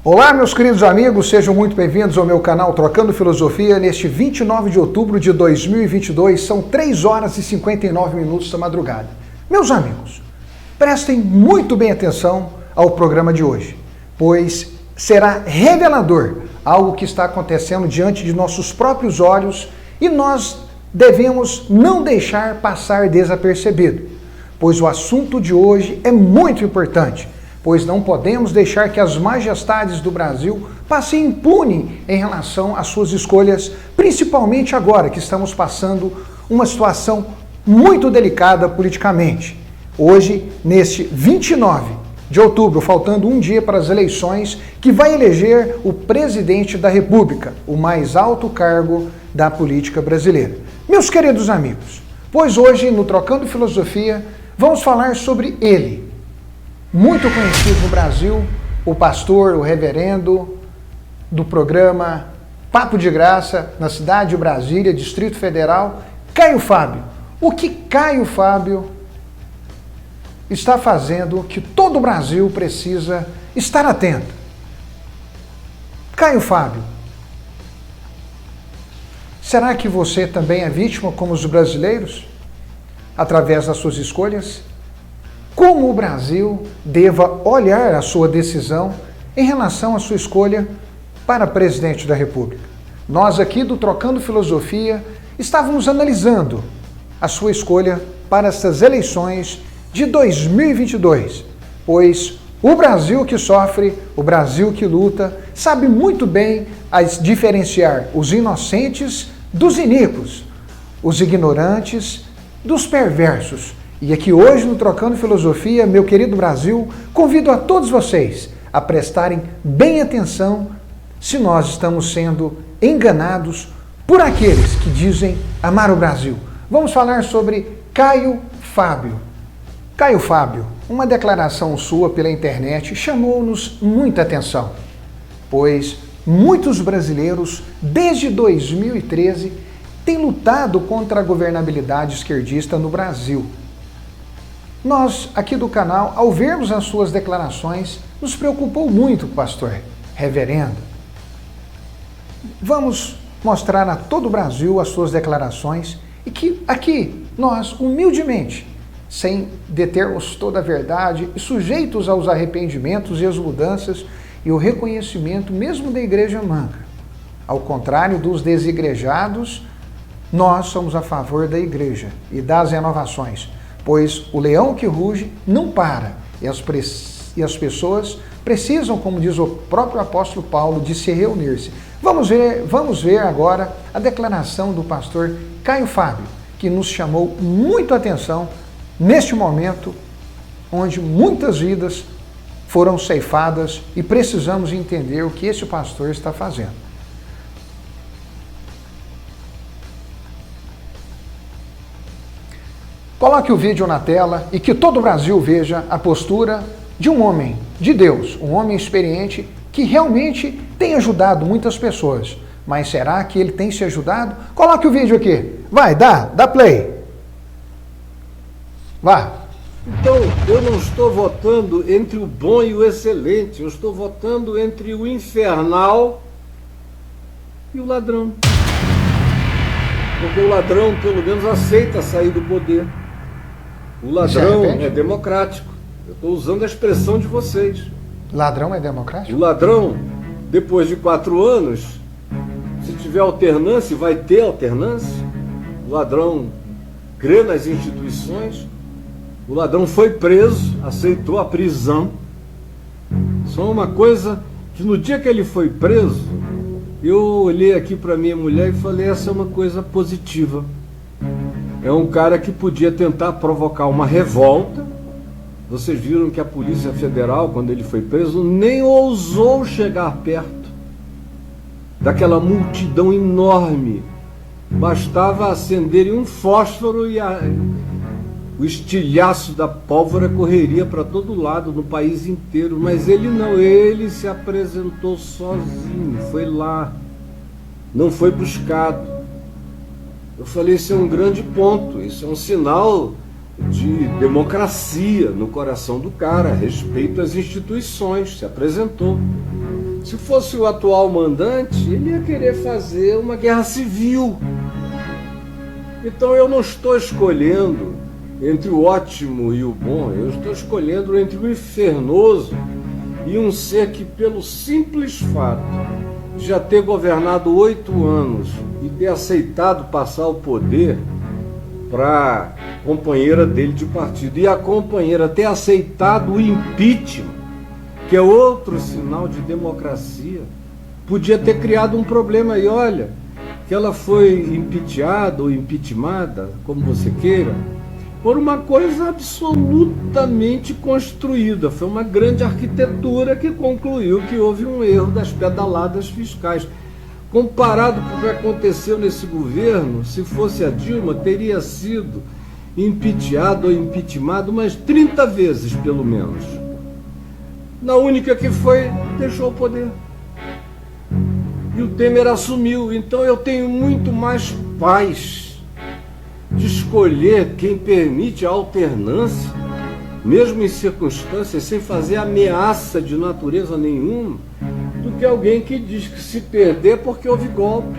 Olá, meus queridos amigos, sejam muito bem-vindos ao meu canal Trocando Filosofia. Neste 29 de outubro de 2022, são 3 horas e 59 minutos da madrugada. Meus amigos, prestem muito bem atenção ao programa de hoje, pois será revelador algo que está acontecendo diante de nossos próprios olhos e nós devemos não deixar passar desapercebido, pois o assunto de hoje é muito importante, pois não podemos deixar que as majestades do Brasil passem impune em relação às suas escolhas, principalmente agora que estamos passando uma situação muito delicada politicamente. Hoje, neste 29 de outubro, faltando um dia para as eleições, que vai eleger o presidente da República, o mais alto cargo da política brasileira. Meus queridos amigos, pois hoje no Trocando Filosofia vamos falar sobre ele, muito conhecido no Brasil, o pastor, o reverendo do programa Papo de Graça, na cidade de Brasília, Distrito Federal, Caio Fábio. O que Caio Fábio está fazendo que todo o Brasil precisa estar atento? Caio Fábio, será que você também é vítima como os brasileiros, através das suas escolhas? Como o Brasil deva olhar a sua decisão em relação à sua escolha para presidente da República? Nós aqui do Trocando Filosofia estávamos analisando a sua escolha para estas eleições de 2022, pois o Brasil que sofre, o Brasil que luta, sabe muito bem diferenciar os inocentes dos iníquos, os ignorantes dos perversos. E aqui hoje no Trocando Filosofia, meu querido Brasil, convido a todos vocês a prestarem bem atenção se nós estamos sendo enganados por aqueles que dizem amar o Brasil. Vamos falar sobre Caio Fábio. Caio Fábio, uma declaração sua pela internet chamou-nos muita atenção, pois muitos brasileiros, desde 2013, têm lutado contra a governabilidade esquerdista no Brasil. Nós, aqui do canal, ao vermos as suas declarações, nos preocupou muito, pastor, reverendo. Vamos mostrar a todo o Brasil as suas declarações e que aqui nós, humildemente, sem determos toda a verdade e sujeitos aos arrependimentos e às mudanças e o reconhecimento mesmo da igreja manca. Ao contrário dos desigrejados, nós somos a favor da igreja e das renovações, pois o leão que ruge não para e as pessoas precisam, como diz o próprio apóstolo Paulo, de se reunir-se. Vamos ver agora a declaração do pastor Caio Fábio, que nos chamou muito a atenção neste momento onde muitas vidas foram ceifadas e precisamos entender o que esse pastor está fazendo. Coloque o vídeo na tela e que todo o Brasil veja a postura de um homem de Deus, um homem experiente que realmente tem ajudado muitas pessoas. Mas será que ele tem se ajudado? Coloque o vídeo aqui. Vai, dá play. Vá. Então, eu não estou votando entre o bom e o excelente, eu estou votando entre o infernal e o ladrão. Porque o ladrão, pelo menos, aceita sair do poder. O ladrão é democrático. Eu estou usando a expressão de vocês. Ladrão é democrático? O ladrão, depois de 4 anos, se tiver alternância, vai ter alternância. O ladrão crê nas instituições. O ladrão foi preso, aceitou a prisão. Só uma coisa que no dia que ele foi preso, eu olhei aqui para minha mulher e falei, essa é uma coisa positiva. É um cara que podia tentar provocar uma revolta. Vocês viram que a Polícia Federal, quando ele foi preso, nem ousou chegar perto daquela multidão enorme. Bastava acenderem um fósforo e o estilhaço da pólvora correria para todo lado, no país inteiro. Mas ele não, ele se apresentou sozinho, foi lá, não foi buscado. Eu falei, isso é um grande ponto, isso é um sinal de democracia no coração do cara, respeito às instituições, se apresentou. Se fosse o atual mandante, ele ia querer fazer uma guerra civil. Então eu não estou escolhendo entre o ótimo e o bom, eu estou escolhendo entre o infernoso e um ser que, pelo simples fato de já ter governado 8 anos e ter aceitado passar o poder para a companheira dele de partido, e a companheira ter aceitado o impeachment, que é outro sinal de democracia, podia ter criado um problema. E olha, que ela foi impeachada ou impeachmentada, como você queira, por uma coisa absolutamente construída. Foi uma grande arquitetura que concluiu que houve um erro das pedaladas fiscais. Comparado com o que aconteceu nesse governo, se fosse a Dilma, teria sido impeachado ou impeachmentado umas 30 vezes, pelo menos. Na única que foi, deixou o poder. E o Temer assumiu. Então eu tenho muito mais paz de escolher quem permite a alternância, mesmo em circunstâncias sem fazer ameaça de natureza nenhuma, do que alguém que diz que se perder porque houve golpe.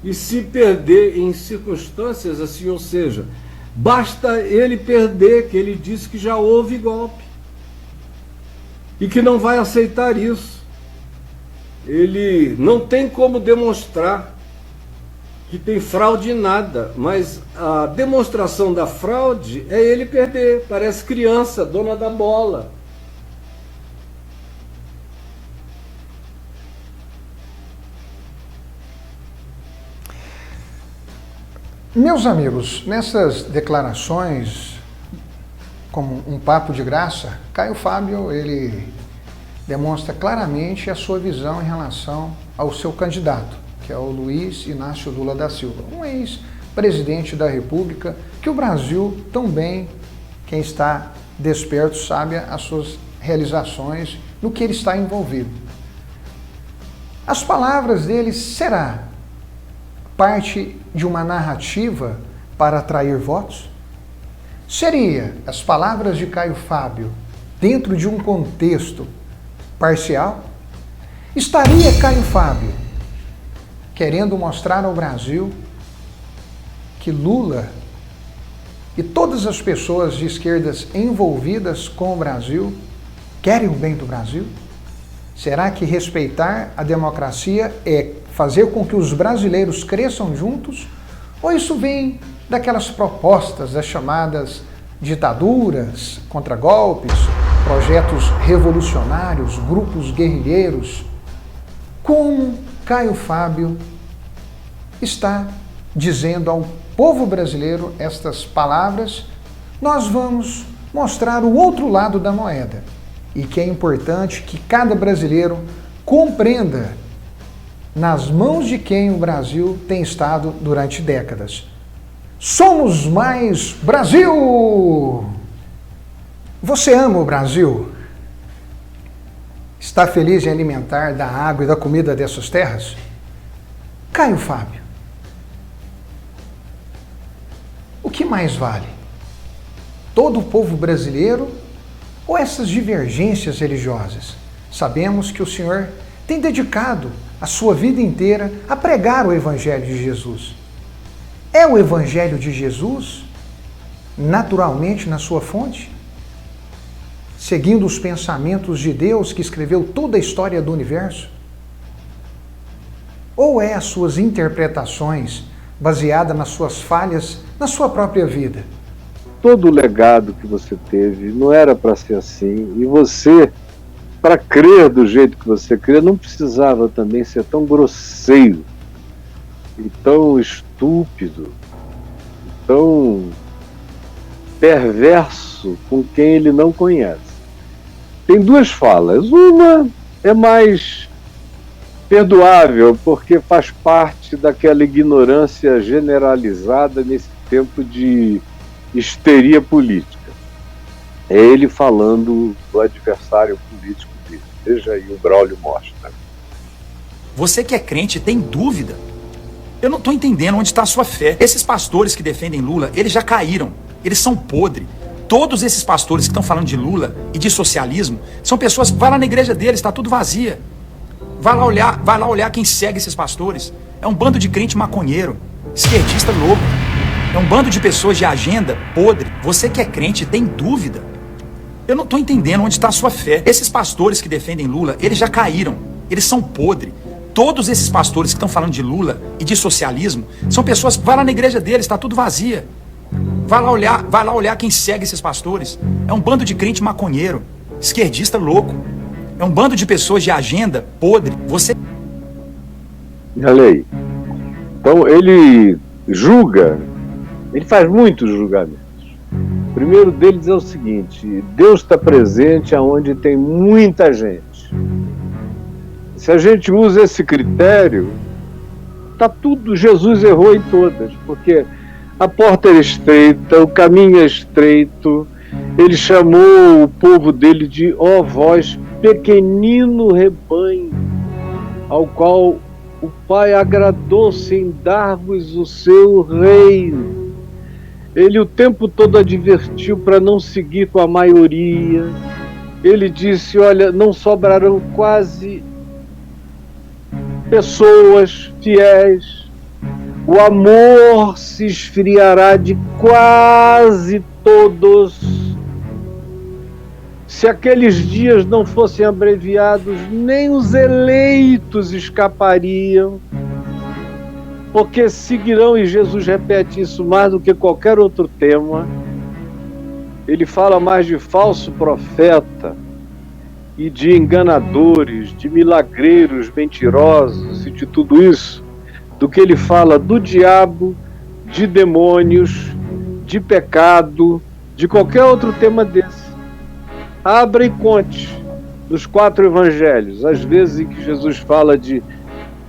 E se perder em circunstâncias assim, ou seja, basta ele perder, que ele disse que já houve golpe e que não vai aceitar isso. Ele não tem como demonstrar que tem fraude em nada, mas a demonstração da fraude é ele perder. Parece criança, dona da bola. Meus amigos, nessas declarações, como um papo de graça, Caio Fábio, ele demonstra claramente a sua visão em relação ao seu candidato, que é o Luiz Inácio Lula da Silva, um ex-presidente da República, que o Brasil tão bem, quem está desperto, sabe as suas realizações, no que ele está envolvido. As palavras dele será parte de uma narrativa para atrair votos? Seria as palavras de Caio Fábio dentro de um contexto parcial? Estaria Caio Fábio querendo mostrar ao Brasil que Lula e todas as pessoas de esquerdas envolvidas com o Brasil querem o bem do Brasil? Será que respeitar a democracia é fazer com que os brasileiros cresçam juntos? Ou isso vem daquelas propostas das chamadas ditaduras, contragolpes, projetos revolucionários, grupos guerrilheiros? Como Caio Fábio está dizendo ao povo brasileiro estas palavras, nós vamos mostrar o outro lado da moeda. E que é importante que cada brasileiro compreenda nas mãos de quem o Brasil tem estado durante décadas. Somos mais Brasil! Você ama o Brasil? Está feliz em alimentar da água e da comida dessas terras? Caio Fábio, o que mais vale? Todo o povo brasileiro ou essas divergências religiosas? Sabemos que o Senhor tem dedicado a sua vida inteira a pregar o Evangelho de Jesus. É o Evangelho de Jesus naturalmente na sua fonte? Seguindo os pensamentos de Deus que escreveu toda a história do universo? Ou é as suas interpretações baseadas nas suas falhas, na sua própria vida? Todo o legado que você teve não era para ser assim, e você, para crer do jeito que você crê, não precisava também ser tão grosseiro, e tão estúpido, tão perverso com quem ele não conhece. Tem duas falas. Uma é mais perdoável, porque faz parte daquela ignorância generalizada nesse tempo de histeria política. É ele falando do adversário político dele. Veja aí, o Braulio mostra. Você que é crente tem dúvida? Eu não estou entendendo onde está a sua fé. Esses pastores que defendem Lula, eles já caíram. Eles são podres. Todos esses pastores que estão falando de Lula e de socialismo são pessoas que vão lá na igreja deles, está tudo vazia. vai lá olhar quem segue esses pastores. É um bando de crente maconheiro, esquerdista louco. É um bando de pessoas de agenda podre. Você que é crente tem dúvida? Eu não estou entendendo onde está a sua fé. Esses pastores que defendem Lula, eles já caíram. Eles são podres. Todos esses pastores que estão falando de Lula e de socialismo são pessoas... Vai lá na igreja deles, está tudo vazia. Vai lá olhar quem segue esses pastores. É um bando de crente maconheiro, esquerdista louco. É um bando de pessoas de agenda podre. Você... Olha aí. Então ele julga, ele faz muitos julgamentos. O primeiro deles é o seguinte: Deus está presente aonde tem muita gente. Se a gente usa esse critério, tá tudo, Jesus errou em todas, porque a porta era estreita, o caminho é estreito. Ele chamou o povo dele de ó vós, pequenino rebanho, ao qual o Pai agradou-se em dar-vos o seu reino. Ele o tempo todo advertiu para não seguir com a maioria. Ele disse, olha, não sobrarão quase pessoas fiéis. O amor se esfriará de quase todos. Se aqueles dias não fossem abreviados, nem os eleitos escapariam, porque seguirão, e Jesus repete isso mais do que qualquer outro tema. Ele fala mais de falso profeta e de enganadores, de milagreiros mentirosos e de tudo isso, do que ele fala do diabo, de demônios, de pecado, de qualquer outro tema desse. Abra e conte nos 4 evangelhos as vezes em que Jesus fala de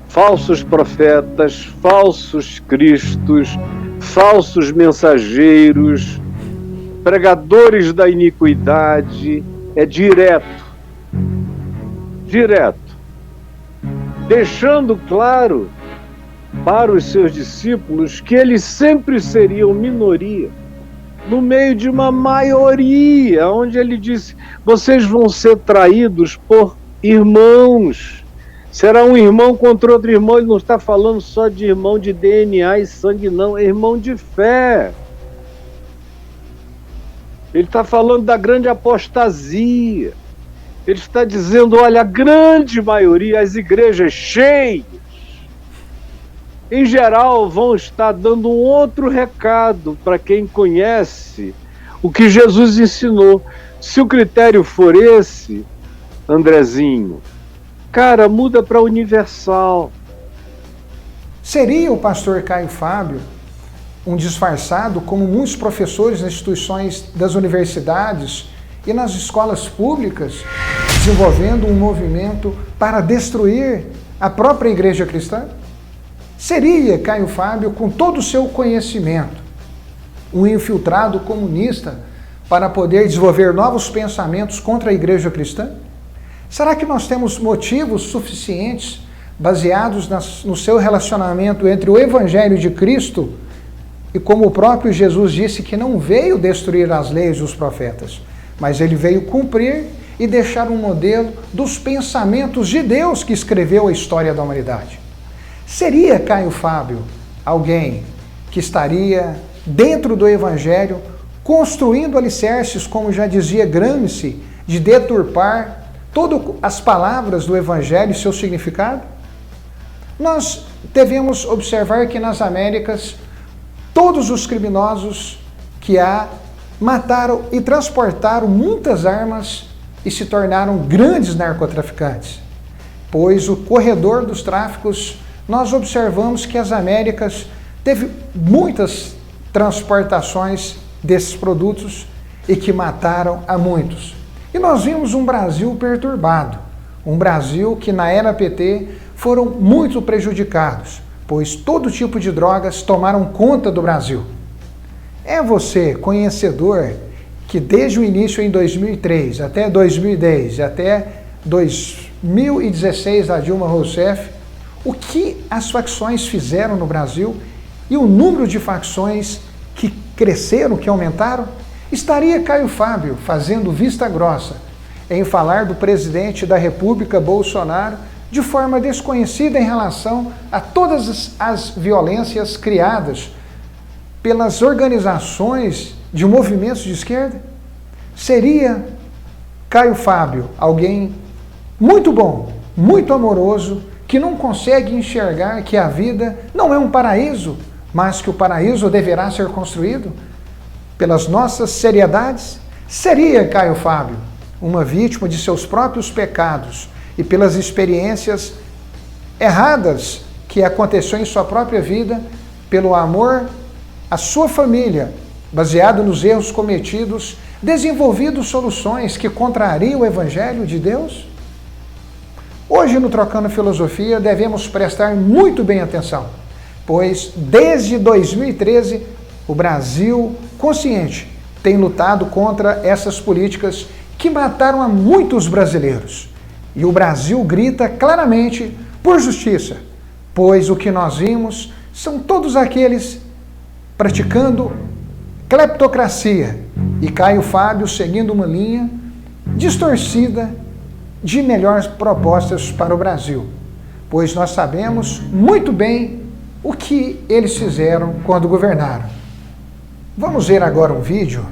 falsos profetas, falsos cristos, falsos mensageiros, pregadores da iniquidade. É direto, deixando claro para os seus discípulos que eles sempre seriam minoria no meio de uma maioria, onde ele disse, vocês vão ser traídos por irmãos. Será um irmão contra outro irmão. Ele não está falando só de irmão de DNA e sangue, não. É irmão de fé. Ele está falando da grande apostasia. Ele está dizendo, olha, a grande maioria, as igrejas cheias, em geral, vão estar dando um outro recado para quem conhece o que Jesus ensinou. Se o critério for esse, Andrezinho, cara, muda para universal. Seria o pastor Caio Fábio um disfarçado, como muitos professores nas instituições das universidades e nas escolas públicas, desenvolvendo um movimento para destruir a própria igreja cristã? Seria Caio Fábio, com todo o seu conhecimento, um infiltrado comunista para poder desenvolver novos pensamentos contra a igreja cristã? Será que nós temos motivos suficientes, baseados no seu relacionamento entre o Evangelho de Cristo e como o próprio Jesus disse que não veio destruir as leis dos profetas, mas ele veio cumprir e deixar um modelo dos pensamentos de Deus que escreveu a história da humanidade? Seria Caio Fábio alguém que estaria dentro do Evangelho construindo alicerces, como já dizia Gramsci, de deturpar todas as palavras do Evangelho e seu significado? Nós devemos observar que nas Américas, todos os criminosos que há mataram e transportaram muitas armas e se tornaram grandes narcotraficantes, pois o corredor dos tráficos, nós observamos que as Américas teve muitas transportações desses produtos e que mataram a muitos. E nós vimos um Brasil perturbado, um Brasil que na era PT foram muito prejudicados, pois todo tipo de drogas tomaram conta do Brasil. É você, conhecedor, que desde o início em 2003 até 2010, até 2016 da Dilma Rousseff, o que as facções fizeram no Brasil e o número de facções que cresceram, que aumentaram? Estaria Caio Fábio fazendo vista grossa em falar do presidente da República, Bolsonaro, de forma desconhecida em relação a todas as violências criadas pelas organizações de movimentos de esquerda? Seria Caio Fábio alguém muito bom, muito amoroso, que não consegue enxergar que a vida não é um paraíso, mas que o paraíso deverá ser construído pelas nossas seriedades? Seria Caio Fábio uma vítima de seus próprios pecados e pelas experiências erradas que aconteceu em sua própria vida, pelo amor à sua família, baseado nos erros cometidos, desenvolvido soluções que contrariam o Evangelho de Deus? Hoje, no Trocando Filosofia, devemos prestar muito bem atenção, pois desde 2013 o Brasil, consciente, tem lutado contra essas políticas que mataram a muitos brasileiros. E o Brasil grita claramente por justiça, pois o que nós vimos são todos aqueles praticando cleptocracia e Caio Fábio seguindo uma linha distorcida de melhores propostas para o Brasil, pois nós sabemos muito bem o que eles fizeram quando governaram. Vamos ver agora um vídeo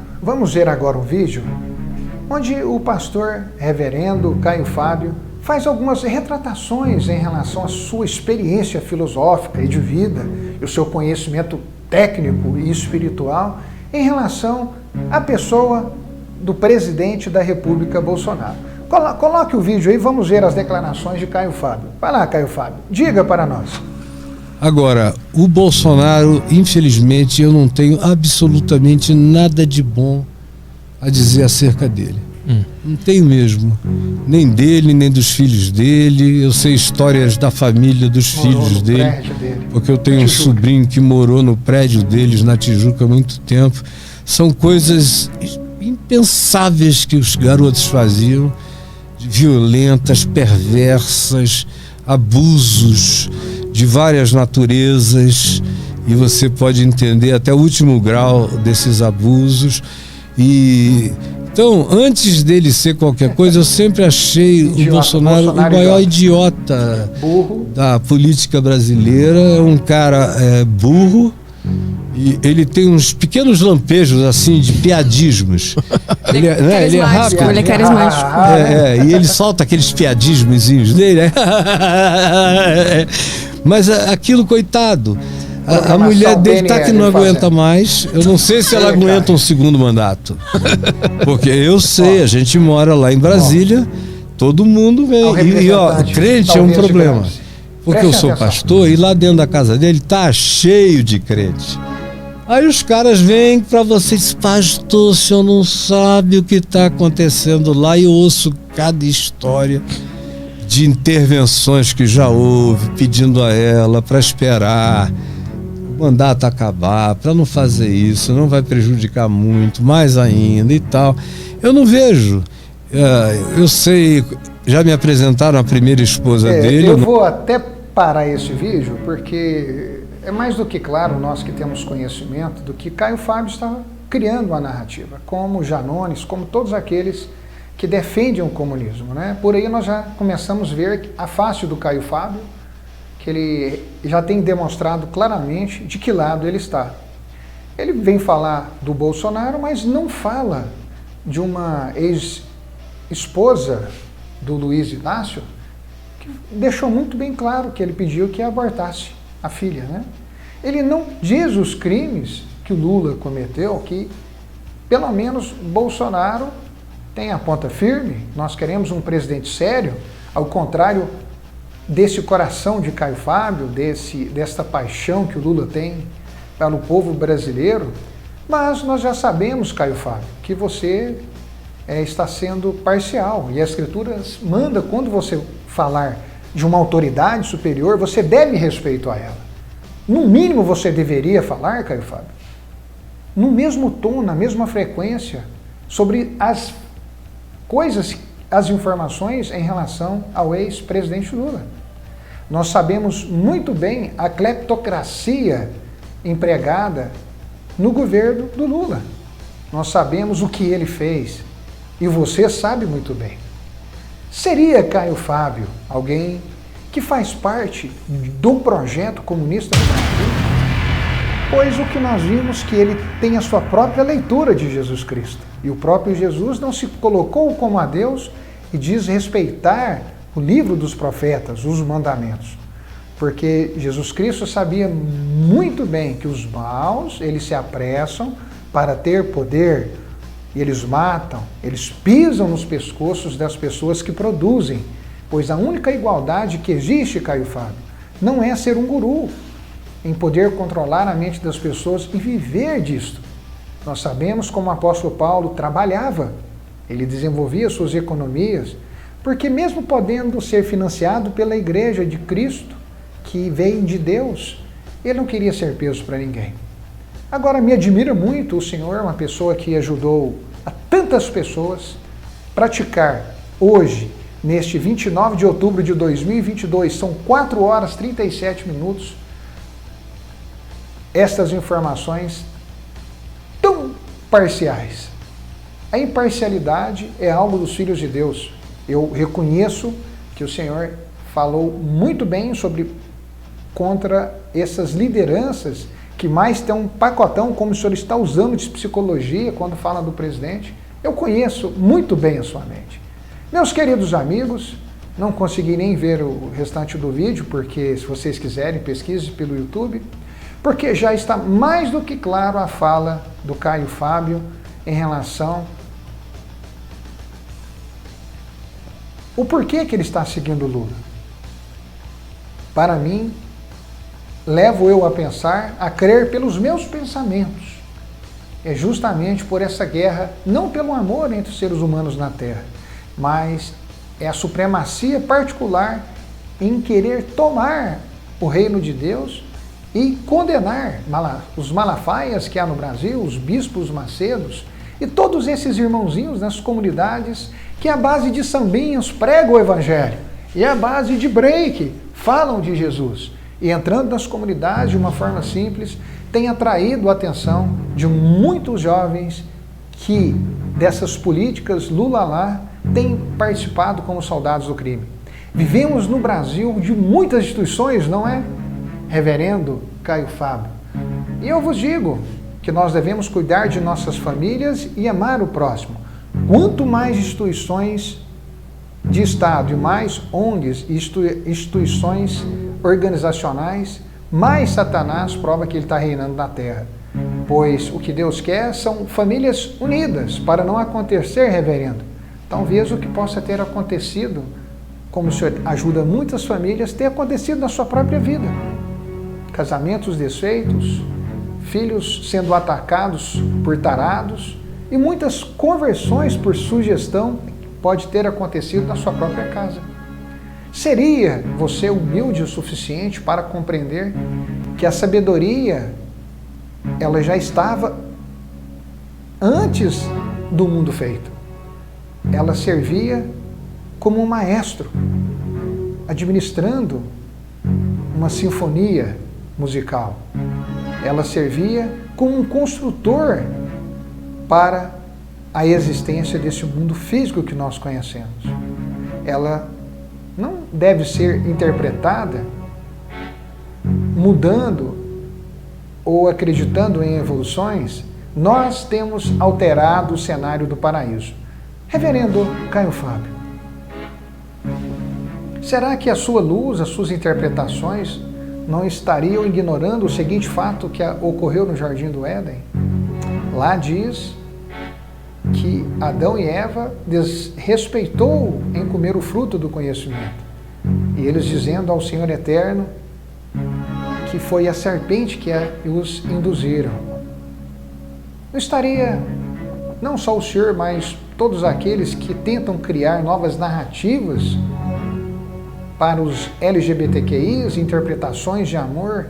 onde o pastor reverendo Caio Fábio faz algumas retratações em relação à sua experiência filosófica e de vida, e o seu conhecimento técnico e espiritual em relação à pessoa do presidente da República, Bolsonaro. Coloque o vídeo aí, vamos ver as declarações de Caio Fábio. Vai lá, Caio Fábio, diga para nós. Agora, o Bolsonaro, infelizmente, eu não tenho absolutamente nada de bom a dizer acerca dele. Não tenho mesmo. Nem dele, nem dos filhos dele. Eu sei histórias da família dos filhos dele, porque eu tenho um sobrinho que morou no prédio deles, na Tijuca, há muito tempo. São coisas impensáveis que os garotos faziam, violentas, perversas, abusos de várias naturezas, e você pode entender até o último grau desses abusos. E então, antes dele ser qualquer coisa, eu sempre achei o Bolsonaro o maior idiota da política brasileira. É um cara burro, e ele tem uns pequenos lampejos assim de piadismos. Ele é rápido. Ele é carismático. E ele solta aqueles piadismozinhos dele. Mas aquilo, coitado, a mulher dele tá que não aguenta mais. Eu não sei se ela aguenta um segundo mandato. Porque eu sei, a gente mora lá em Brasília, todo mundo vem. E crente é um problema. Porque eu sou pastor e lá dentro da casa dele tá cheio de crente. Aí os caras vêm para vocês, pastor, o senhor não sabe o que está acontecendo lá. E eu ouço cada história de intervenções que já houve, pedindo a ela para esperar o mandato acabar, para não fazer isso, não vai prejudicar muito, mais ainda e tal. Eu não vejo. Eu sei, já me apresentaram a primeira esposa dele. Eu vou até parar esse vídeo, porque é mais do que claro, nós que temos conhecimento, do que Caio Fábio está criando uma narrativa, como Janones, como todos aqueles que defendem o comunismo, né? Por aí nós já começamos a ver a face do Caio Fábio, que ele já tem demonstrado claramente de que lado ele está. Ele vem falar do Bolsonaro, mas não fala de uma ex-esposa do Luiz Inácio, que deixou muito bem claro que ele pediu que abortasse a filha, né? Ele não diz os crimes que o Lula cometeu, que pelo menos Bolsonaro tem a ponta firme. Nós queremos um presidente sério, ao contrário desse coração de Caio Fábio, desta paixão que o Lula tem pelo povo brasileiro. Mas nós já sabemos, Caio Fábio, que você está sendo parcial, e a Escritura manda, quando você falar de uma autoridade superior, você deve respeito a ela. No mínimo você deveria falar, Caio Fábio, no mesmo tom, na mesma frequência, sobre as coisas, as informações em relação ao ex-presidente Lula. Nós sabemos muito bem a cleptocracia empregada no governo do Lula. Nós sabemos o que ele fez, e você sabe muito bem. Seria Caio Fábio alguém que faz parte do projeto comunista no Brasil? Pois o que nós vimos que ele tem a sua própria leitura de Jesus Cristo. E o próprio Jesus não se colocou como a Deus e diz respeitar o livro dos profetas, os mandamentos. Porque Jesus Cristo sabia muito bem que os maus, eles se apressam para ter poder, e eles matam, eles pisam nos pescoços das pessoas que produzem. Pois a única igualdade que existe, Caio Fábio, não é ser um guru, em poder controlar a mente das pessoas e viver disto. Nós sabemos como o apóstolo Paulo trabalhava, ele desenvolvia suas economias, porque mesmo podendo ser financiado pela igreja de Cristo, que vem de Deus, ele não queria ser peso para ninguém. Agora, me admira muito o senhor, uma pessoa que ajudou a tantas pessoas, praticar hoje, neste 29 de outubro de 2022, são 4 horas e 37 minutos, estas informações tão parciais. A imparcialidade é algo dos filhos de Deus. Eu reconheço que o Senhor falou muito bem contra essas lideranças que mais têm um pacotão, como o senhor está usando de psicologia quando fala do presidente. Eu conheço muito bem a sua mente. Meus queridos amigos, não consegui nem ver o restante do vídeo, porque se vocês quiserem, pesquise pelo YouTube, porque já está mais do que claro a fala do Caio Fábio em relação o porquê que ele está seguindo Lula. Para mim, levo eu a pensar, a crer pelos meus pensamentos. É justamente por essa guerra, não pelo amor entre os seres humanos na Terra, mas é a supremacia particular em querer tomar o reino de Deus e condenar os malafaias que há no Brasil, os bispos macedos e todos esses irmãozinhos nas comunidades que à base de sambinhos pregam o evangelho e à base de break falam de Jesus. E entrando nas comunidades de uma forma simples, tem atraído a atenção de muitos jovens que dessas políticas Lula lá têm participado como soldados do crime. Vivemos no Brasil de muitas instituições, não é, reverendo Caio Fábio? E eu vos digo que nós devemos cuidar de nossas famílias e amar o próximo. Quanto mais instituições de Estado e mais ONGs e instituições organizacionais, mais Satanás prova que ele está reinando na Terra. Pois o que Deus quer são famílias unidas, para não acontecer, reverendo, talvez o que possa ter acontecido, como o senhor ajuda muitas famílias, ter acontecido na sua própria vida. Casamentos desfeitos, filhos sendo atacados por tarados e muitas conversões por sugestão pode ter acontecido na sua própria casa. Seria você humilde o suficiente para compreender que a sabedoria ela já estava antes do mundo feito? Ela servia como um maestro, administrando uma sinfonia musical. Ela servia como um construtor para a existência desse mundo físico que nós conhecemos. Ela não deve ser interpretada mudando ou acreditando em evoluções. Nós temos alterado o cenário do paraíso. Reverendo Caio Fábio, será que a sua luz, as suas interpretações não estariam ignorando o seguinte fato que ocorreu no Jardim do Éden? Lá diz que Adão e Eva desrespeitou em comer o fruto do conhecimento. E eles dizendo ao Senhor Eterno que foi a serpente que os induziram. Não estaria, não só o Senhor, mas todos aqueles que tentam criar novas narrativas para os LGBTQIs, interpretações de amor,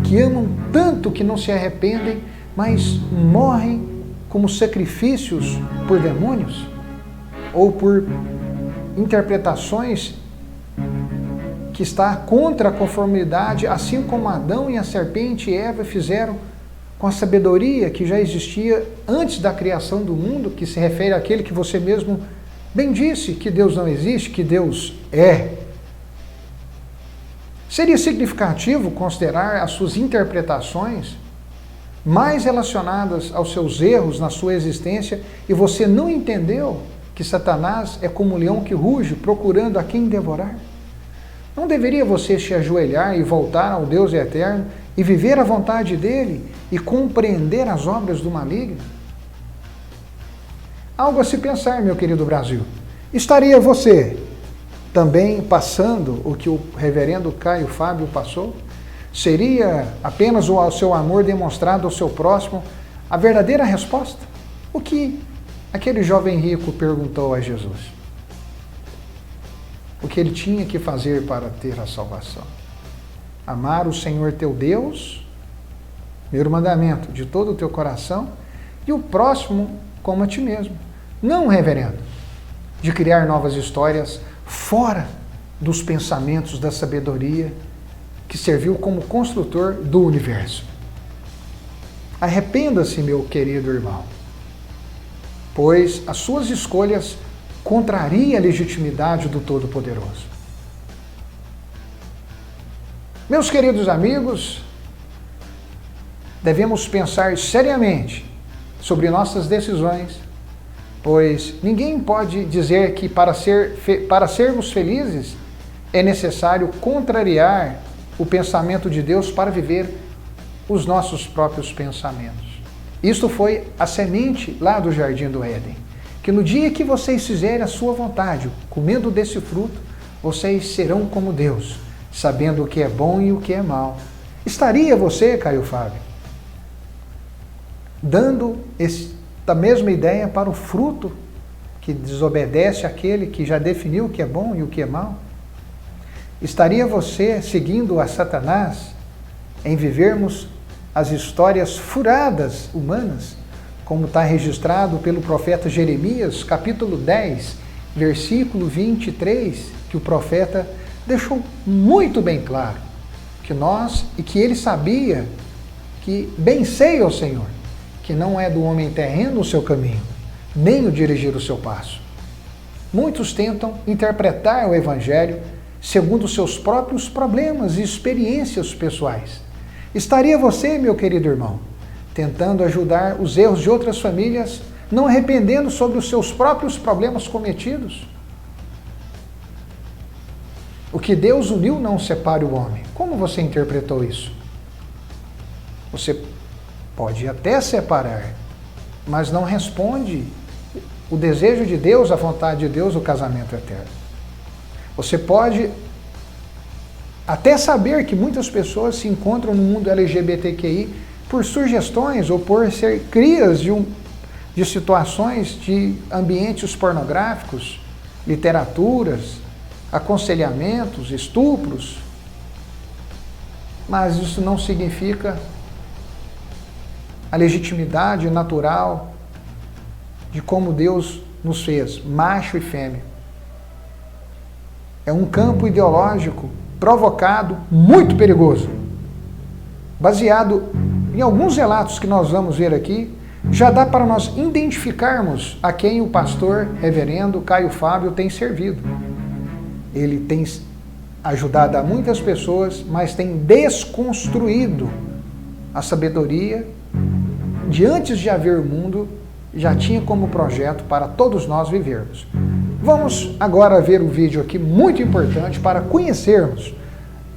que amam tanto que não se arrependem, mas morrem como sacrifícios por demônios ou por interpretações que está contra a conformidade, assim como Adão e a serpente e Eva fizeram com a sabedoria que já existia antes da criação do mundo, que se refere àquele que você mesmo bem disse, que Deus não existe, que Deus é. Seria significativo considerar as suas interpretações mais relacionadas aos seus erros na sua existência e você não entendeu que Satanás é como um leão que ruge procurando a quem devorar? Não deveria você se ajoelhar e voltar ao Deus eterno e viver a vontade dele e compreender as obras do maligno? Algo a se pensar, meu querido Brasil. Estaria você também passando o que o reverendo Caio Fábio passou? Seria apenas o seu amor demonstrado ao seu próximo a verdadeira resposta? O que aquele jovem rico perguntou a Jesus? O que ele tinha que fazer para ter a salvação? Amar o Senhor teu Deus, primeiro mandamento, de todo o teu coração, e o próximo como a ti mesmo. Não, reverendo, de criar novas histórias fora dos pensamentos da sabedoria que serviu como construtor do universo. Arrependa-se, meu querido irmão, pois as suas escolhas contrariam a legitimidade do Todo-Poderoso. Meus queridos amigos, devemos pensar seriamente sobre nossas decisões, pois ninguém pode dizer que para sermos felizes é necessário contrariar o pensamento de Deus para viver os nossos próprios pensamentos. Isto foi a semente lá do Jardim do Éden, que no dia que vocês fizerem a sua vontade, comendo desse fruto, vocês serão como Deus, sabendo o que é bom e o que é mal. Estaria você, Caio Fábio, dando esta mesma ideia para o fruto que desobedece àquele que já definiu o que é bom e o que é mal? Estaria você seguindo a Satanás em vivermos as histórias furadas humanas, como está registrado pelo profeta Jeremias, capítulo 10, versículo 23, que o profeta deixou muito bem claro que ele sabia que bem sei ao Senhor, que não é do homem terreno o seu caminho, nem o dirigir o seu passo. Muitos tentam interpretar o Evangelho segundo os seus próprios problemas e experiências pessoais. Estaria você, meu querido irmão, tentando ajudar os erros de outras famílias, não arrependendo sobre os seus próprios problemas cometidos? O que Deus uniu não separe o homem. Como você interpretou isso? Você pode até separar, mas não responde o desejo de Deus, a vontade de Deus, o casamento eterno. Você pode até saber que muitas pessoas se encontram no mundo LGBTQI por sugestões ou por ser crias de situações de ambientes pornográficos, literaturas, aconselhamentos, estupros. Mas isso não significa a legitimidade natural de como Deus nos fez, macho e fêmea. É um campo ideológico provocado, muito perigoso. Baseado em alguns relatos que nós vamos ver aqui, já dá para nós identificarmos a quem o pastor reverendo Caio Fábio tem servido. Ele tem ajudado a muitas pessoas, mas tem desconstruído a sabedoria de antes de haver mundo, já tinha como projeto para todos nós vivermos. Vamos agora ver um vídeo aqui muito importante para conhecermos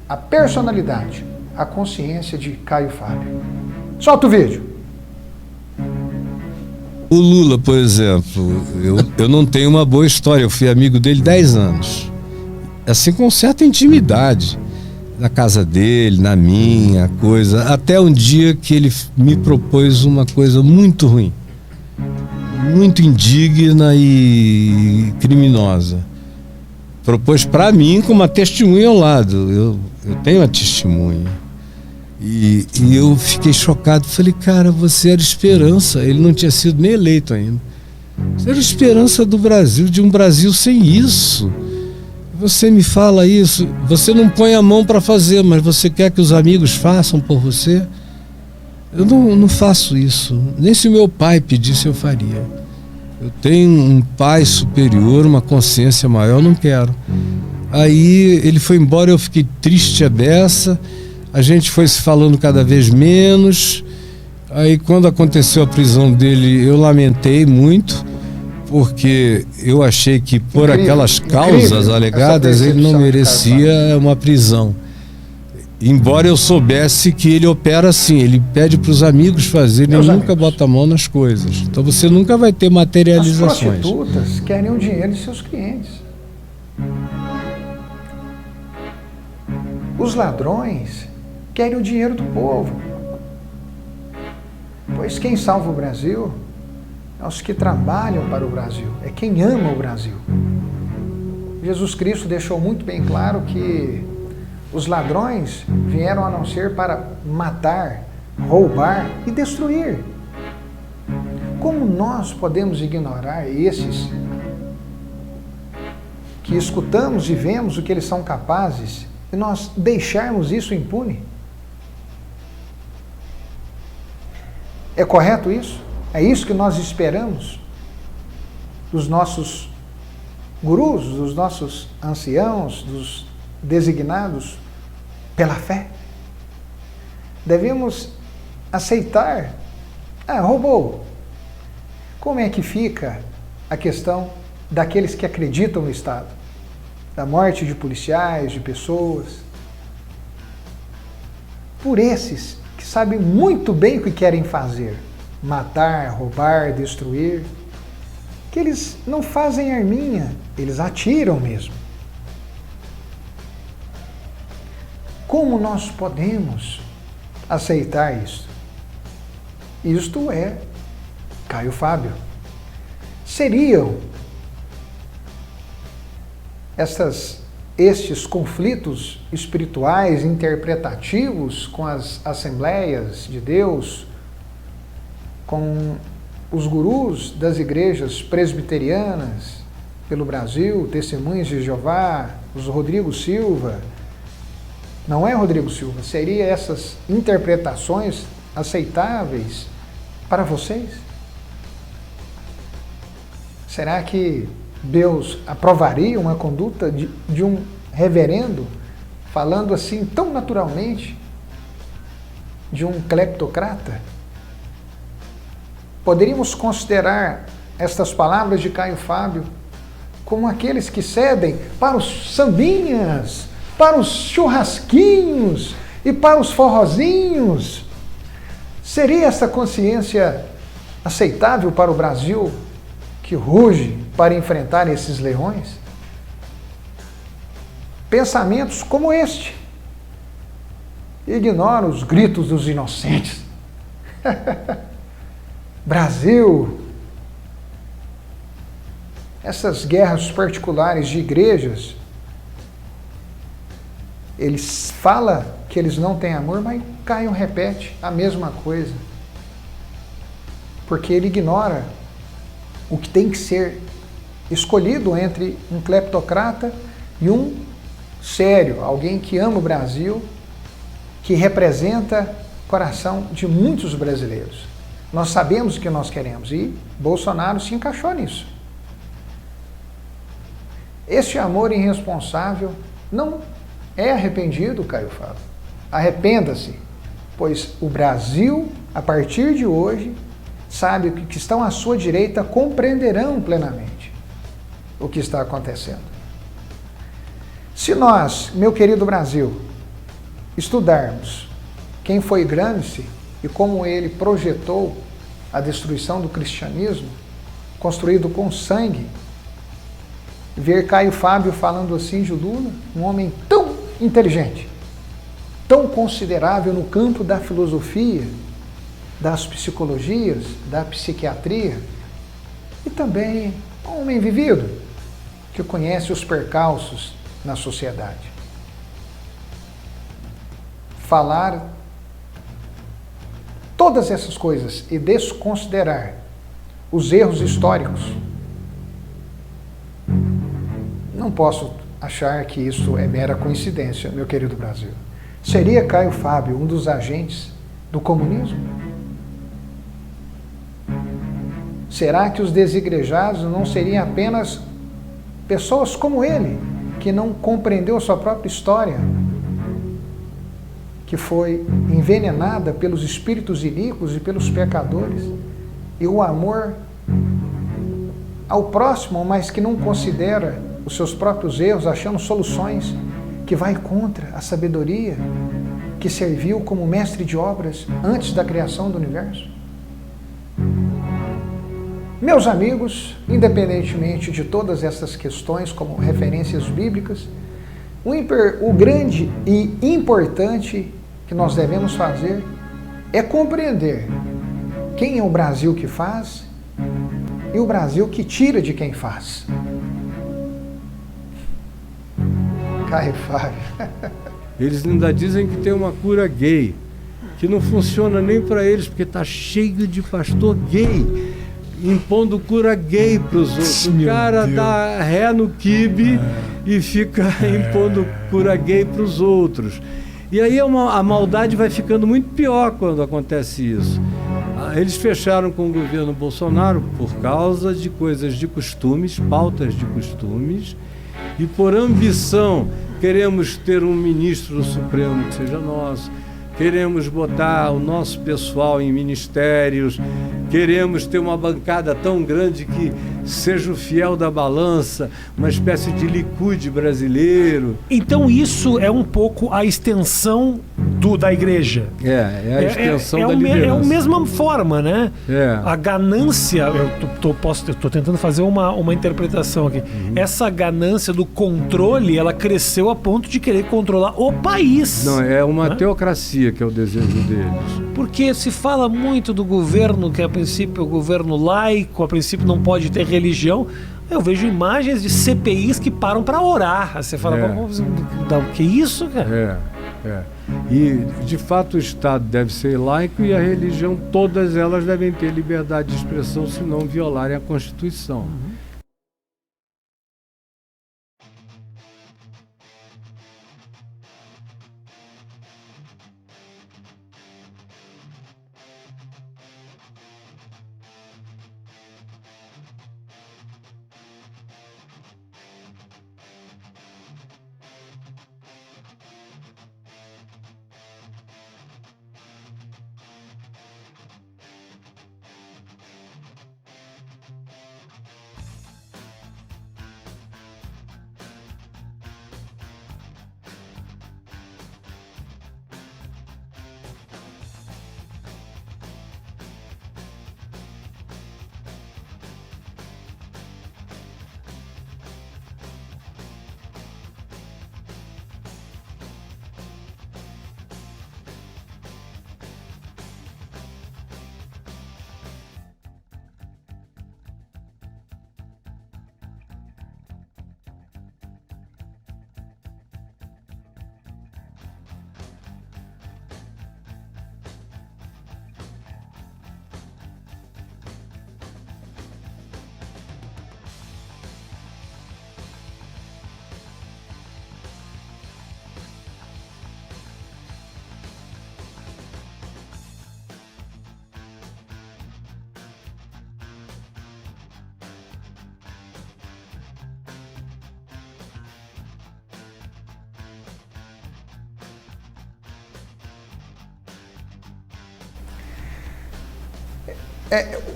a personalidade, a consciência de Caio Fábio. Solta o vídeo. O Lula, por exemplo, eu não tenho uma boa história, eu fui amigo dele 10 anos. Assim, com certa intimidade, na casa dele, na minha, coisa, até um dia que ele me propôs uma coisa muito ruim, muito indigna e criminosa. Propôs para mim com uma testemunha ao lado, eu tenho a testemunha. E eu fiquei chocado, falei, cara, você era esperança, ele não tinha sido nem eleito ainda. Você era esperança do Brasil, de um Brasil sem isso. Você me fala isso, você não põe a mão para fazer, mas você quer que os amigos façam por você? Eu não faço isso, nem se o meu pai pedisse eu faria. Eu tenho um pai superior, uma consciência maior, não quero. Aí ele foi embora, eu fiquei triste a beça, a gente foi se falando cada vez menos. Aí quando aconteceu a prisão dele, eu lamentei muito, porque eu achei que por aquelas causas alegadas ele não merecia uma prisão. Embora eu soubesse que ele opera assim, ele pede para os amigos fazerem, ele nunca bota a mão nas coisas. Então você nunca vai ter materializações. As prostitutas querem o dinheiro de seus clientes. Os ladrões querem o dinheiro do povo. Pois quem salva o Brasil é os que trabalham para o Brasil, é quem ama o Brasil. Jesus Cristo deixou muito bem claro que os ladrões vieram a não ser para matar, roubar e destruir. Como nós podemos ignorar esses que escutamos e vemos o que eles são capazes e nós deixarmos isso impune? É correto isso? É isso que nós esperamos dos nossos gurus, dos nossos anciãos, dos designados pela fé? Devemos aceitar. Roubou. Como é que fica a questão daqueles que acreditam no Estado? Da morte de policiais, de pessoas? Por esses que sabem muito bem o que querem fazer, matar, roubar, destruir, que eles não fazem arminha, eles atiram mesmo. Como nós podemos aceitar isso? Isto é Caio Fábio. Seriam estes conflitos espirituais, interpretativos com as Assembleias de Deus, com os gurus das igrejas presbiterianas pelo Brasil, Testemunhas de Jeová, os Rodrigo Silva? Não é Rodrigo Silva? Seriam essas interpretações aceitáveis para vocês? Será que Deus aprovaria uma conduta de um reverendo falando assim tão naturalmente de um cleptocrata? Poderíamos considerar estas palavras de Caio Fábio como aqueles que cedem para os sambinhas, para os churrasquinhos e para os forrozinhos? Seria essa consciência aceitável para o Brasil que ruge para enfrentar esses leões? Pensamentos como este ignoram os gritos dos inocentes. Brasil, essas guerras particulares de igrejas, eles falam que eles não têm amor, mas Caio repete a mesma coisa, porque ele ignora o que tem que ser escolhido entre um cleptocrata e um sério, alguém que ama o Brasil, que representa o coração de muitos brasileiros. Nós sabemos o que nós queremos e Bolsonaro se encaixou nisso. Este amor irresponsável não é arrependido, Caio Fábio. Arrependa-se, pois o Brasil, a partir de hoje, sabe que estão à sua direita compreenderão plenamente o que está acontecendo. Se nós, meu querido Brasil, estudarmos quem foi Gramsci e como ele projetou a destruição do cristianismo, construído com sangue, ver Caio Fábio falando assim de Lula, um homem tão inteligente, tão considerável no campo da filosofia, das psicologias, da psiquiatria, e também um homem vivido, que conhece os percalços na sociedade. Falar todas essas coisas e desconsiderar os erros históricos, não posso achar que isso é mera coincidência, meu querido Brasil. Seria Caio Fábio um dos agentes do comunismo? Será que os desigrejados não seriam apenas pessoas como ele, que não compreendeu a sua própria história, que foi envenenada pelos espíritos iníquos e pelos pecadores, e o amor ao próximo, mas que não considera os seus próprios erros, achando soluções, que vai contra a sabedoria que serviu como mestre de obras antes da criação do universo. Meus amigos, independentemente de todas essas questões como referências bíblicas, o grande e importante que nós devemos fazer é compreender quem é o Brasil que faz e o Brasil que tira de quem faz. Caio Fábio. Eles ainda dizem que tem uma cura gay, que não funciona nem para eles, porque está cheio de pastor gay, impondo cura gay para os outros. O cara dá ré no quibe e fica impondo cura gay para os outros. E aí a maldade vai ficando muito pior quando acontece isso. Eles fecharam com o governo Bolsonaro por causa de coisas de costumes, pautas de costumes, e por ambição queremos ter um ministro do Supremo que seja nosso, queremos botar o nosso pessoal em ministérios, queremos ter uma bancada tão grande que seja o fiel da balança, uma espécie de Likud brasileiro. Então isso é um pouco a extensão da igreja. É a extensão da liderança. É a mesma forma, né? É. A ganância, eu tô tentando fazer uma interpretação aqui. Essa ganância do controle, ela cresceu a ponto de querer controlar o país. Não, é uma teocracia que é o desejo deles. Porque se fala muito do governo, que a princípio é o governo laico, a princípio não pode ter religião. Eu vejo imagens de CPIs que param para orar. Aí você fala, o que é isso, cara? E, de fato, o Estado deve ser laico e a religião, todas elas devem ter liberdade de expressão se não violarem a Constituição.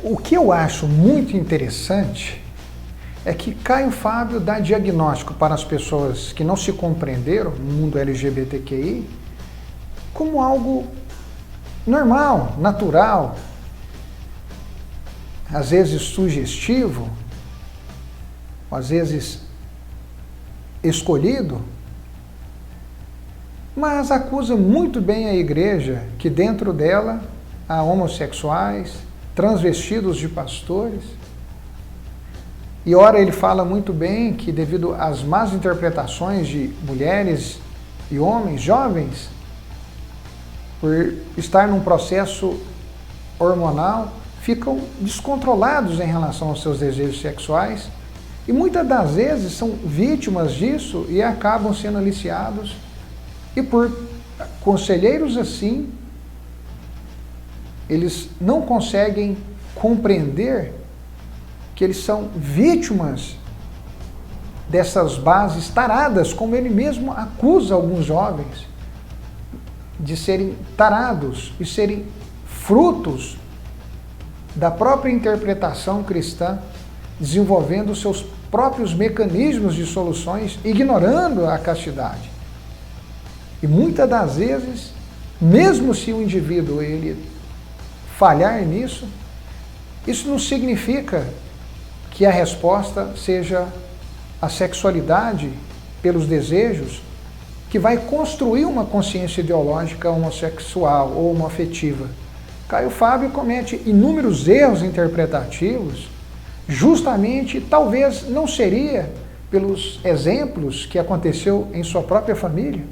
O que eu acho muito interessante é que Caio Fábio dá diagnóstico para as pessoas que não se compreenderam no mundo LGBTQI como algo normal, natural, às vezes sugestivo, às vezes escolhido, mas acusa muito bem a igreja que dentro dela há homossexuais, transvestidos de pastores. E ora ele fala muito bem que devido às más interpretações de mulheres e homens jovens, por estar num processo hormonal, ficam descontrolados em relação aos seus desejos sexuais e muitas das vezes são vítimas disso e acabam sendo aliciados. E por conselheiros assim, eles não conseguem compreender que eles são vítimas dessas bases taradas, como ele mesmo acusa alguns jovens de serem tarados e serem frutos da própria interpretação cristã, desenvolvendo seus próprios mecanismos de soluções, ignorando a castidade. E muitas das vezes, mesmo se o indivíduo ele falhar nisso, isso não significa que a resposta seja a sexualidade pelos desejos, que vai construir uma consciência ideológica homossexual ou homoafetiva. Caio Fábio comete inúmeros erros interpretativos, justamente, talvez não seria pelos exemplos que aconteceu em sua própria família.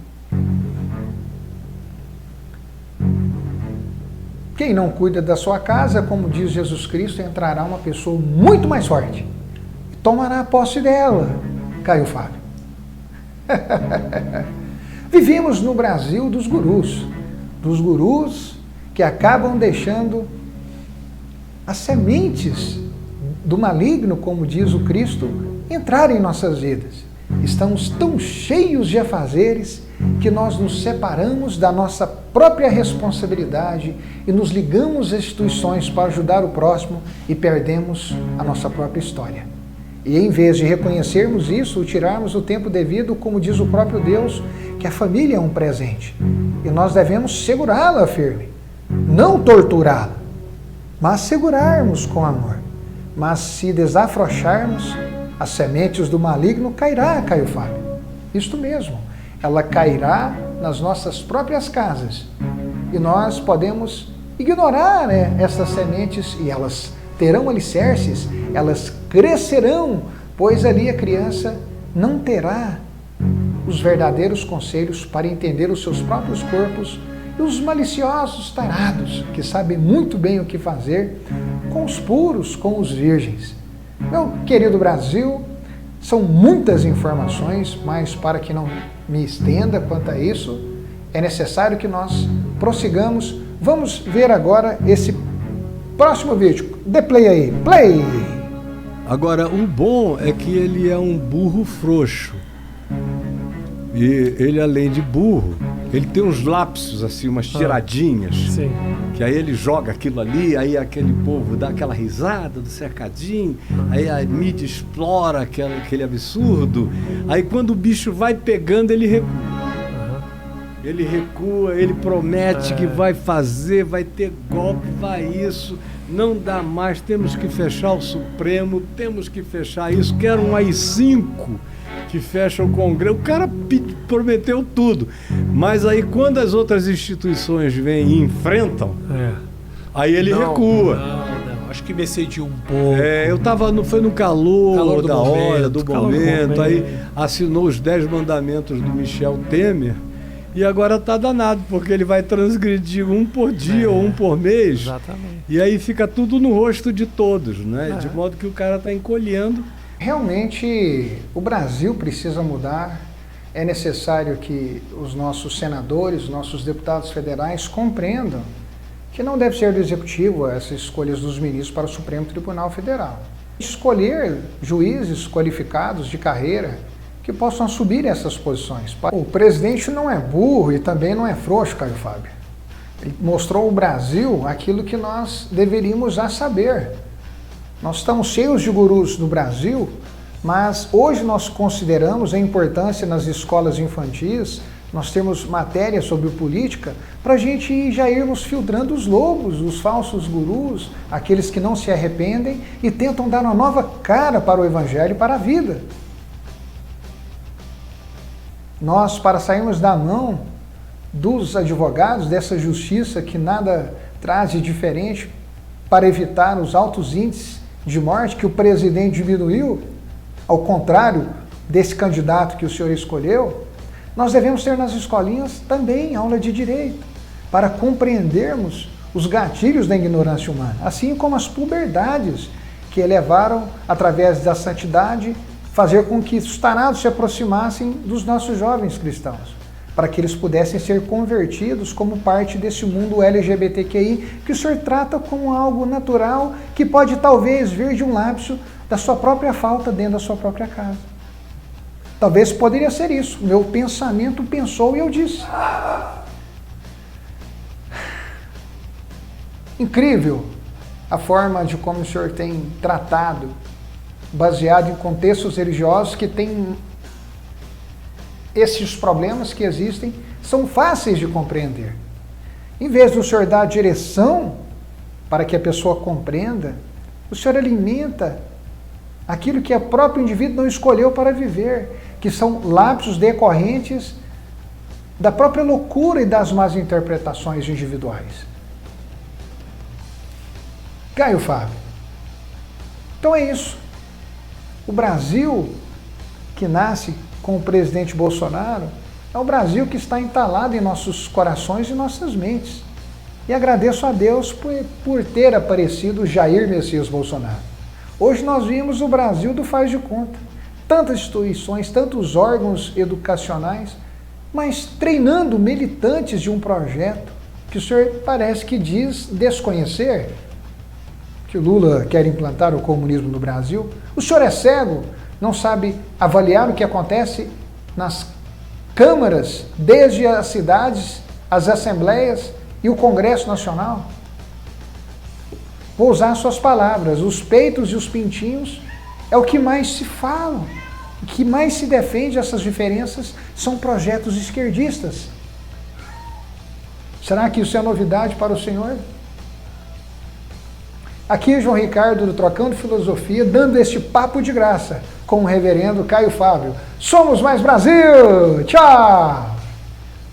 Quem não cuida da sua casa, como diz Jesus Cristo, entrará uma pessoa muito mais forte e tomará posse dela, Caio Fábio. Vivemos no Brasil dos gurus que acabam deixando as sementes do maligno, como diz o Cristo, entrar em nossas vidas. Estamos tão cheios de afazeres que nós nos separamos da nossa própria responsabilidade e nos ligamos às instituições para ajudar o próximo e perdemos a nossa própria história. E em vez de reconhecermos isso, tirarmos o tempo devido, como diz o próprio Deus, que a família é um presente e nós devemos segurá-la firme, não torturá-la, mas segurarmos com amor. Mas se desafrouxarmos, as sementes do maligno cairá, Caio Fábio. Isto mesmo, ela cairá nas nossas próprias casas. E nós podemos ignorar, né, essas sementes e elas terão alicerces, elas crescerão, pois ali a criança não terá os verdadeiros conselhos para entender os seus próprios corpos e os maliciosos tarados, que sabem muito bem o que fazer com os puros, com os virgens. Meu querido Brasil, são muitas informações, mas para que não me estenda quanto a isso, é necessário que nós prossigamos. Vamos ver agora esse próximo vídeo. Dê play aí, play! Agora, o bom é que ele é um burro frouxo. E ele, além de burro, ele tem uns lapsos, assim, umas tiradinhas. Sim. Que aí ele joga aquilo ali, aí aquele povo dá aquela risada do cercadinho, aí a mídia explora aquele absurdo. Aí quando o bicho vai pegando, ele recua. Ele recua, ele promete que vai fazer, vai ter golpe, vai isso. Não dá mais, temos que fechar o Supremo, temos que fechar isso. Quero um AI-5 que fecha o Congresso. O cara prometeu tudo. Mas aí quando as outras instituições vêm e enfrentam, aí ele recua. Não, acho que me excedi um pouco. Eu tava, foi no calor da hora, do momento, aí assinou os 10 mandamentos do Michel Temer. E agora tá danado, porque ele vai transgredir um por dia ou um por mês. Exatamente. E aí fica tudo no rosto de todos, né? De modo que o cara tá encolhendo. Realmente, o Brasil precisa mudar. É necessário que os nossos senadores, nossos deputados federais compreendam que não deve ser do Executivo essas escolhas dos ministros para o Supremo Tribunal Federal. Escolher juízes qualificados de carreira que possam assumir essas posições. O presidente não é burro e também não é frouxo, Caio Fábio. Ele mostrou ao Brasil aquilo que nós deveríamos já saber. Nós estamos cheios de gurus no Brasil, mas hoje nós consideramos a importância nas escolas infantis, nós temos matérias sobre política, para a gente já irmos filtrando os lobos, os falsos gurus, aqueles que não se arrependem e tentam dar uma nova cara para o Evangelho e para a vida. Nós, para sairmos da mão dos advogados, dessa justiça que nada traz de diferente para evitar os altos índices de morte que o presidente diminuiu, ao contrário desse candidato que o senhor escolheu, nós devemos ter nas escolinhas também aula de direito, para compreendermos os gatilhos da ignorância humana, assim como as puberdades que elevaram, através da santidade, fazer com que os tarados se aproximassem dos nossos jovens cristãos, para que eles pudessem ser convertidos como parte desse mundo LGBTQI, que o senhor trata como algo natural, que pode talvez vir de um lapso da sua própria falta dentro da sua própria casa. Talvez poderia ser isso. Meu pensamento pensou e eu disse. Incrível a forma de como o senhor tem tratado, baseado em contextos religiosos que têm esses problemas que existem, são fáceis de compreender. Em vez do senhor dar direção para que a pessoa compreenda, o senhor alimenta aquilo que o próprio indivíduo não escolheu para viver, que são lapsos decorrentes da própria loucura e das más interpretações individuais. Caio Fábio. Então é isso. O Brasil que nasce com o presidente Bolsonaro é o Brasil que está entalado em nossos corações e nossas mentes. E agradeço a Deus por ter aparecido Jair Messias Bolsonaro. Hoje nós vimos o Brasil do faz de conta. Tantas instituições, tantos órgãos educacionais, mas treinando militantes de um projeto que o senhor parece que diz desconhecer, que o Lula quer implantar o comunismo no Brasil. O senhor é cego, não sabe avaliar o que acontece nas câmaras, desde as cidades, as assembleias e o Congresso Nacional? Vou usar suas palavras, os peitos e os pintinhos é o que mais se fala, o que mais se defende essas diferenças são projetos esquerdistas. Será que isso é novidade para o senhor? Aqui João Ricardo do Trocando Filosofia, dando este papo de graça com o reverendo Caio Fábio. Somos mais Brasil! Tchau!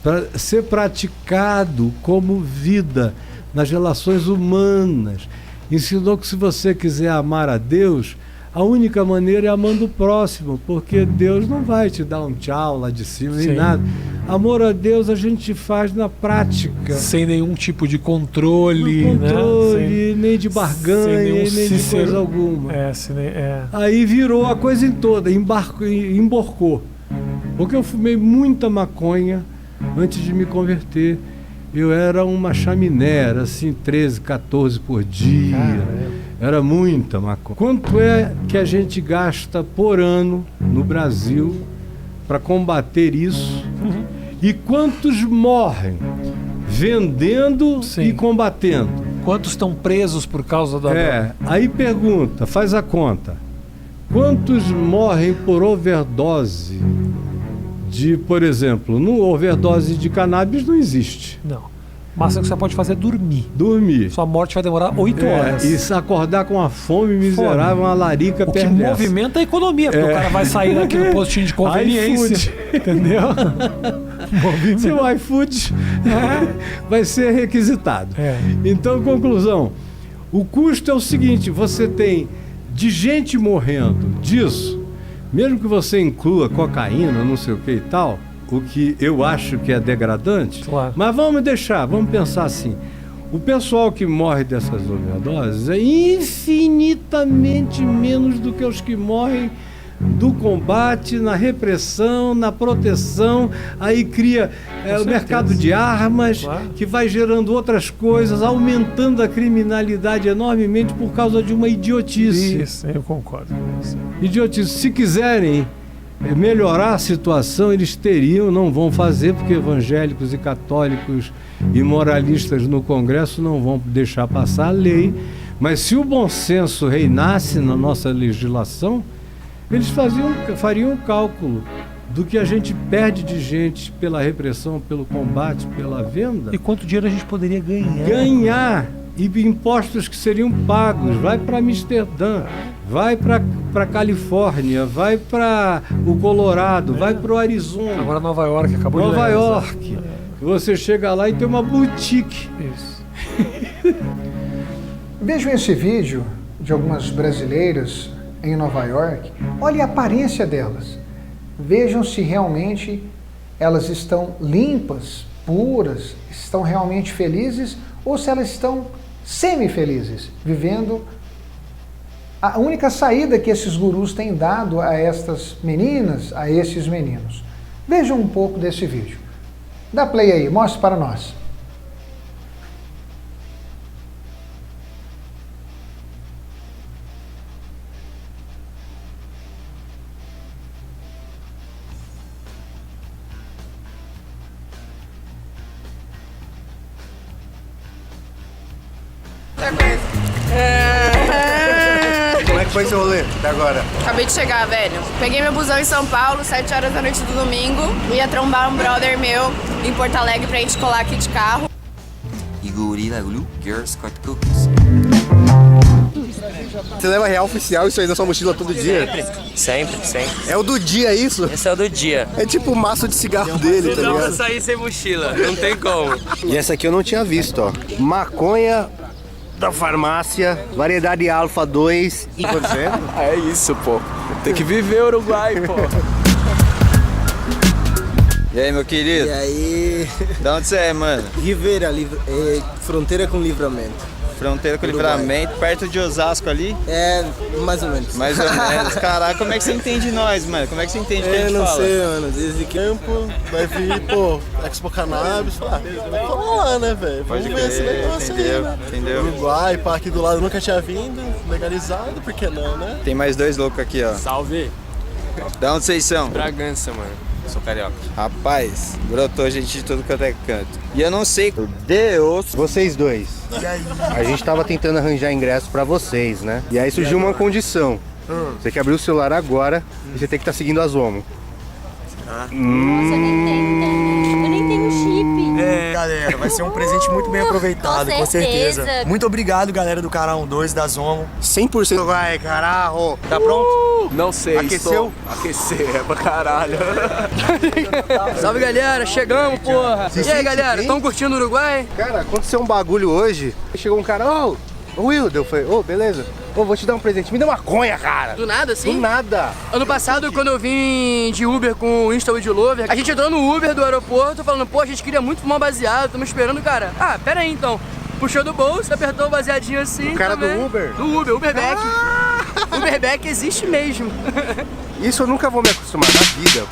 Para ser praticado como vida nas relações humanas. Ensinou que se você quiser amar a Deus, a única maneira é amando o próximo, porque Deus não vai te dar um tchau lá de cima, nem nada. Amor a Deus a gente faz na prática. Sem nenhum tipo de controle, né? Nem de barganha, nem de coisa alguma. Aí virou a coisa em toda, emborcou. Porque eu fumei muita maconha antes de me converter. Eu era uma chaminé, era assim, 13, 14 por dia. Era muita maconha. Quanto é que a gente gasta por ano no Brasil para combater isso? E quantos morrem vendendo e combatendo? Quantos estão presos por causa da... Aí pergunta, faz a conta. Quantos morrem por overdose de, por exemplo, no overdose de cannabis não existe. Não. O máximo que você pode fazer é dormir. Dormir. Sua morte vai demorar 8 horas. E se acordar com uma fome miserável, uma larica perversa. O que movimenta a economia, porque o cara vai sair daqui no postinho de conveniência. Entendeu? Se o iFood vai ser requisitado. Então, conclusão. O custo é o seguinte, você tem de gente morrendo disso, mesmo que você inclua cocaína, não sei o que e tal, o que eu acho que é degradante, mas vamos pensar assim, o pessoal que morre dessas overdoses é infinitamente menos do que os que morrem do combate, na repressão, na proteção, aí cria o mercado de armas, que vai gerando outras coisas, aumentando a criminalidade enormemente por causa de uma idiotice. Isso, eu concordo com isso. Idiotice. Se quiserem melhorar a situação, eles teriam, não vão fazer, porque evangélicos e católicos e moralistas no Congresso não vão deixar passar a lei, mas se o bom senso reinasse na nossa legislação, eles fariam um cálculo do que a gente perde de gente pela repressão, pelo combate, pela venda. E quanto dinheiro a gente poderia ganhar? Ganhar! E impostos que seriam pagos. Vai para Amsterdã, vai para Califórnia, vai para o Colorado, vai para o Arizona. Agora Nova York acabou de Nova York. Você chega lá e tem uma boutique. Isso. Vejam esse vídeo de algumas brasileiras em Nova York. Olhe a aparência delas. Vejam se realmente elas estão limpas, puras, estão realmente felizes ou se elas estão semi-felizes, vivendo a única saída que esses gurus têm dado a estas meninas, a esses meninos. Vejam um pouco desse vídeo. Dá play aí, mostre para nós. Como é que foi seu rolê até agora? Acabei de chegar, velho. Peguei meu busão em São Paulo, 7 horas da noite do domingo. Ia trombar um brother meu em Porto Alegre pra gente colar aqui de carro. Você leva real oficial isso aí na sua mochila todo dia? Sempre. É o do dia isso? Esse é o do dia. É tipo o maço de cigarro dele, tá Não vou ligado? sair sem mochila, não tem como. E essa aqui eu não tinha visto, ó. Maconha da farmácia, variedade Alfa 2. E você? É isso, pô. Tem que viver o Uruguai, pô. E aí, meu querido? E aí? Da onde você é, mano? Ribeira, fronteira com Livramento. Fronteira com Uruguai. Livramento, perto de Osasco ali? É, mais ou menos. Mais ou menos. Caraca, como é que você entende nós, mano? Como é que você entende o que a gente Eu não fala? sei, mano. Desde campo, vai vir, pô, Expo Cannabis. Vamos lá, né, velho? Vamos Pode ver esse crer, negócio entendeu, aí, né? entendeu. Uruguai, pá, aqui do lado nunca tinha vindo, legalizado, por que não, né? Tem mais dois loucos aqui, ó. Salve. Da onde vocês são? Bragança, mano. Sou carioca. Rapaz, brotou gente de tudo quanto é canto. E eu não sei, Deus. Vocês dois. A gente tava tentando arranjar ingresso pra vocês, né? E aí surgiu uma condição. Você tem que abrir o celular agora e você tem que estar seguindo as OMO. Nossa, eu nem tenho chip. É, galera, vai ser um presente muito bem aproveitado, com certeza. Muito obrigado, galera do Canal 12 da Zomo. 100% vai, caralho. Tá pronto? Não sei. Aqueceu? Aquecer, é pra caralho. Salve, galera, chegamos, porra. Se E aí, sente galera, bem? estão curtindo o Uruguai? Cara, aconteceu um bagulho hoje. Chegou um cara, ô Wilder, eu falei, beleza. Vou te dar um presente. Me dá maconha, cara. Do nada, assim? Do nada. Ano passado, quando eu vim de Uber com o Insta de Lover, a gente entrou no Uber do aeroporto falando, pô, a gente queria muito fumar baseado, estamos esperando o cara. Ah, pera aí então. Puxou do bolso, apertou o baseadinho assim. O cara também. do Uber? Do Uber, Uberback. Uberback existe mesmo. Isso eu nunca vou me acostumar na vida.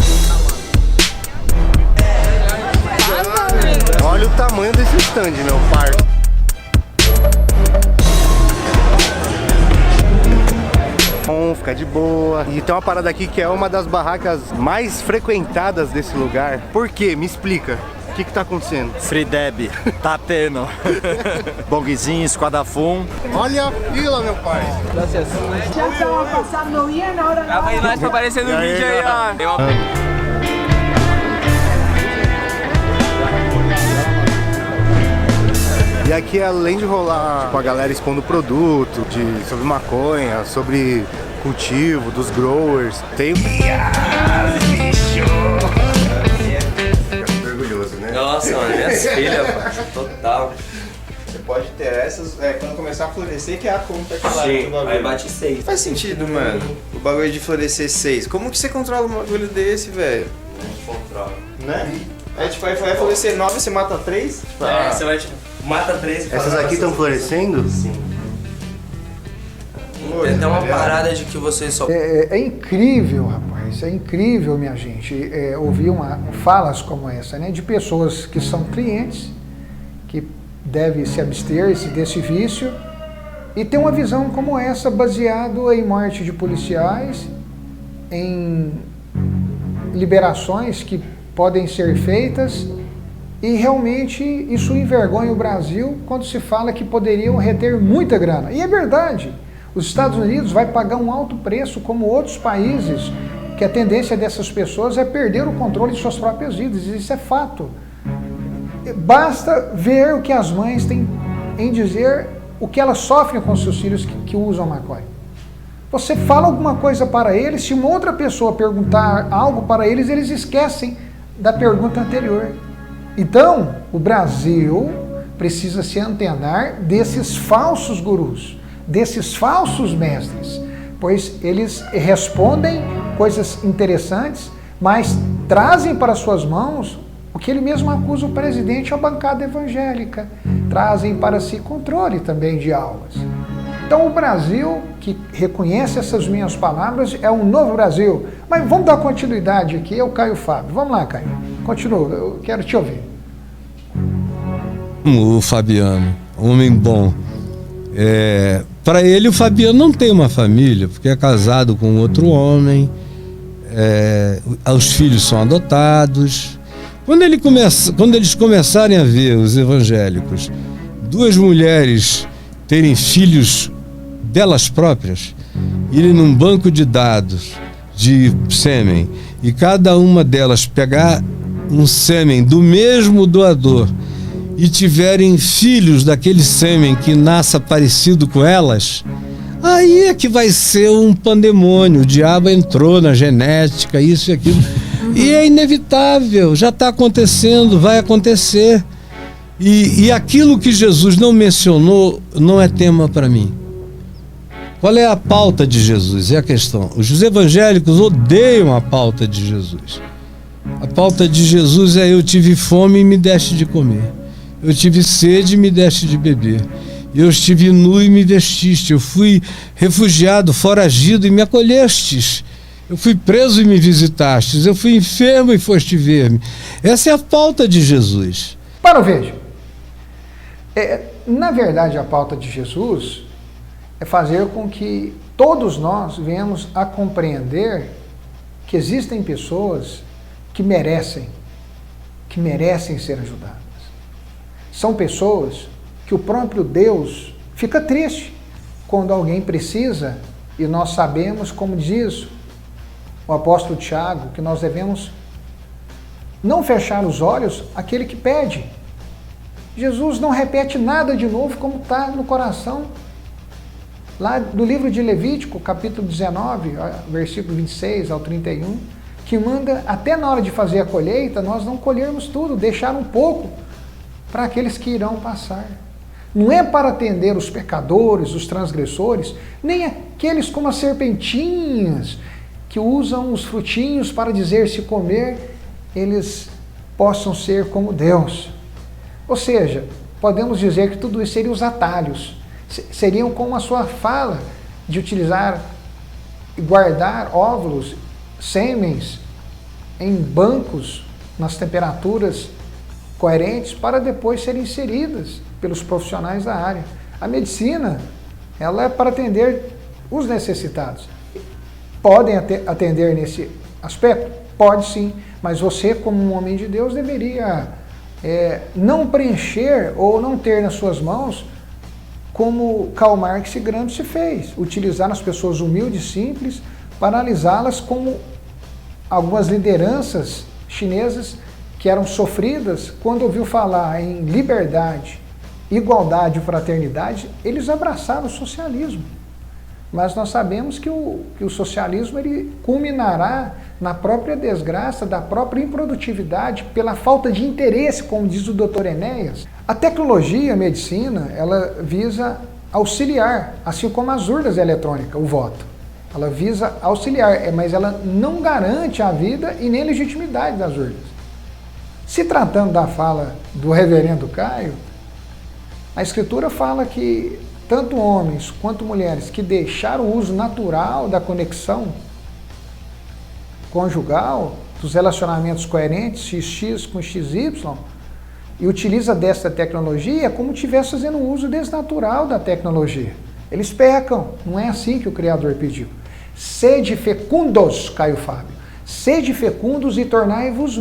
Olha o tamanho desse stand, meu parça. Fica de boa. E tem uma parada aqui que é uma das barracas mais frequentadas desse lugar. Por quê? Me explica. O que tá acontecendo? Free Deb, tá tendo. Bongzinho, esquadafum. Olha a fila, meu pai. Já estava passando bem na hora. Calma aí, nós tá aparecendo no vídeo aí, ó. Tem uma... E aqui, além de rolar tipo, a galera expondo produto, sobre maconha, sobre cultivo, dos growers, tem o... Fica super orgulhoso, né? Nossa, mano, minhas filhas, mano. Total. Você pode ter essas, quando começar a florescer, que é a conta que Sim, aí bate 6. Faz sentido, mano. O bagulho de florescer 6. Como que você controla um bagulho desse, velho? Não controla. Né? É tipo, aí vai florescer 9 e você mata 3? Tipo, Você vai tipo, mata 3 e Essas aqui estão florescendo? Sim. Tem até uma parada de que você só... É incrível, rapaz, é incrível, minha gente, ouvir falas como essa, né, de pessoas que são clientes, que devem se abster desse vício, e ter uma visão como essa, baseado em morte de policiais, em liberações que podem ser feitas, e realmente isso envergonha o Brasil quando se fala que poderiam reter muita grana. E é verdade. Os Estados Unidos vai pagar um alto preço, como outros países, que a tendência dessas pessoas é perder o controle de suas próprias vidas. Isso é fato. Basta ver o que as mães têm em dizer, o que elas sofrem com seus filhos que usam maconha. Você fala alguma coisa para eles, se uma outra pessoa perguntar algo para eles, eles esquecem da pergunta anterior. Então, o Brasil precisa se antenar desses falsos gurus, desses falsos mestres, pois eles respondem coisas interessantes, mas trazem para suas mãos o que ele mesmo acusa o presidente e a bancada evangélica, trazem para si controle também de aulas. Então o Brasil, que reconhece essas minhas palavras, é um novo Brasil. Mas vamos dar continuidade aqui, eu, Caio Fábio. Vamos lá, Caio. Continua, eu quero te ouvir. O Fabiano, homem bom. Para ele, o Fabiano não tem uma família, porque é casado com outro homem, os filhos são adotados. Quando eles começarem a ver, os evangélicos, duas mulheres terem filhos delas próprias, irem num banco de dados de sêmen e cada uma delas pegar um sêmen do mesmo doador e tiverem filhos daquele sêmen que nasça parecido com elas, aí é que vai ser um pandemônio. O diabo entrou na genética, isso e aquilo. E é inevitável, já está acontecendo, vai acontecer. E aquilo que Jesus não mencionou não é tema para mim. Qual é a pauta de Jesus? É a questão. Os evangélicos odeiam a pauta de Jesus. A pauta de Jesus é: eu tive fome e me deste de comer. Eu tive sede e me deste de beber. Eu estive nu e me vestiste. Eu fui refugiado, foragido e me acolhestes. Eu fui preso e me visitastes. Eu fui enfermo e foste ver-me. Essa é a pauta de Jesus. Para, veja. Na verdade, a pauta de Jesus é fazer com que todos nós venhamos a compreender que existem pessoas que merecem ser ajudadas. São pessoas que o próprio Deus fica triste quando alguém precisa, e nós sabemos, como diz o apóstolo Tiago, que nós devemos não fechar os olhos àquele que pede. Jesus não repete nada de novo, como está no coração lá do livro de Levítico, capítulo 19, versículo 26 ao 31, que manda, até na hora de fazer a colheita, nós não colhermos tudo, deixar um pouco para aqueles que irão passar. Não é para atender os pecadores, os transgressores, nem aqueles como as serpentinhas, que usam os frutinhos para dizer, se comer, eles possam ser como Deus. Ou seja, podemos dizer que tudo isso seriam os atalhos. Seriam como a sua fala de utilizar e guardar óvulos, sêmens, em bancos, nas temperaturas coerentes, para depois serem inseridas pelos profissionais da área. A medicina, ela é para atender os necessitados. Podem atender nesse aspecto? Pode sim, mas você, como um homem de Deus, deveria não preencher ou não ter nas suas mãos como Karl Marx e Gramsci fez, utilizar as pessoas humildes e simples para analisá-las como algumas lideranças chinesas que eram sofridas, quando ouviu falar em liberdade, igualdade e fraternidade, eles abraçaram o socialismo. Mas nós sabemos que o socialismo ele culminará na própria desgraça, da própria improdutividade, pela falta de interesse, como diz o Dr. Enéas. A tecnologia, a medicina, ela visa auxiliar, assim como as urnas eletrônicas, o voto. Ela visa auxiliar, mas ela não garante a vida e nem a legitimidade das urnas. Se tratando da fala do reverendo Caio, a Escritura fala que tanto homens quanto mulheres que deixaram o uso natural da conexão conjugal, dos relacionamentos coerentes, XX com XY, e utiliza desta tecnologia, é como se estivesse fazendo um uso desnatural da tecnologia. Eles pecam, não é assim que o Criador pediu. Sede fecundos, Caio Fábio, sede fecundos e tornai-vos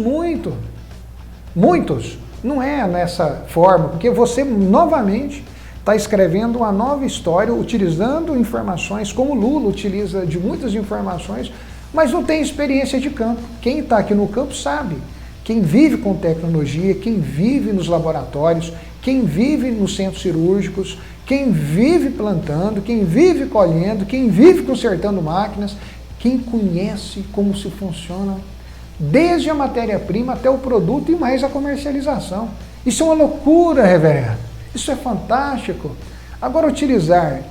muitos. Não é nessa forma, porque você novamente está escrevendo uma nova história, utilizando informações, como Lula utiliza de muitas informações, mas não tem experiência de campo. Quem está aqui no campo sabe. Quem vive com tecnologia, quem vive nos laboratórios, quem vive nos centros cirúrgicos, quem vive plantando, quem vive colhendo, quem vive consertando máquinas, quem conhece como se funciona, desde a matéria-prima até o produto e mais a comercialização. Isso é uma loucura, reverendo. Isso é fantástico. Agora, utilizar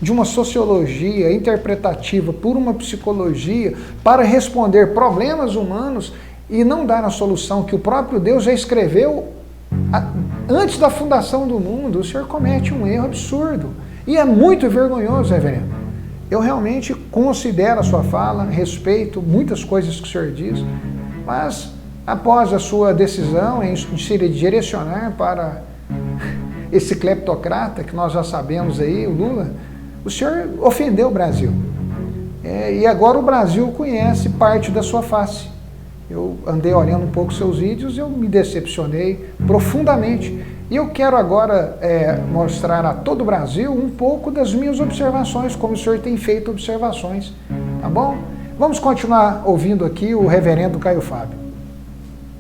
de uma sociologia interpretativa por uma psicologia para responder problemas humanos e não dar a solução que o próprio Deus já escreveu antes da fundação do mundo, o senhor comete um erro absurdo. E é muito vergonhoso, reverendo. Eu realmente considero a sua fala, respeito muitas coisas que o senhor diz, mas após a sua decisão em se direcionar para esse cleptocrata, que nós já sabemos aí, o Lula, o senhor ofendeu o Brasil. E agora o Brasil conhece parte da sua face. Eu andei olhando um pouco seus vídeos e eu me decepcionei profundamente E eu quero agora mostrar a todo o Brasil um pouco das minhas observações, como o senhor tem feito observações, tá bom? Vamos continuar ouvindo aqui o reverendo Caio Fábio.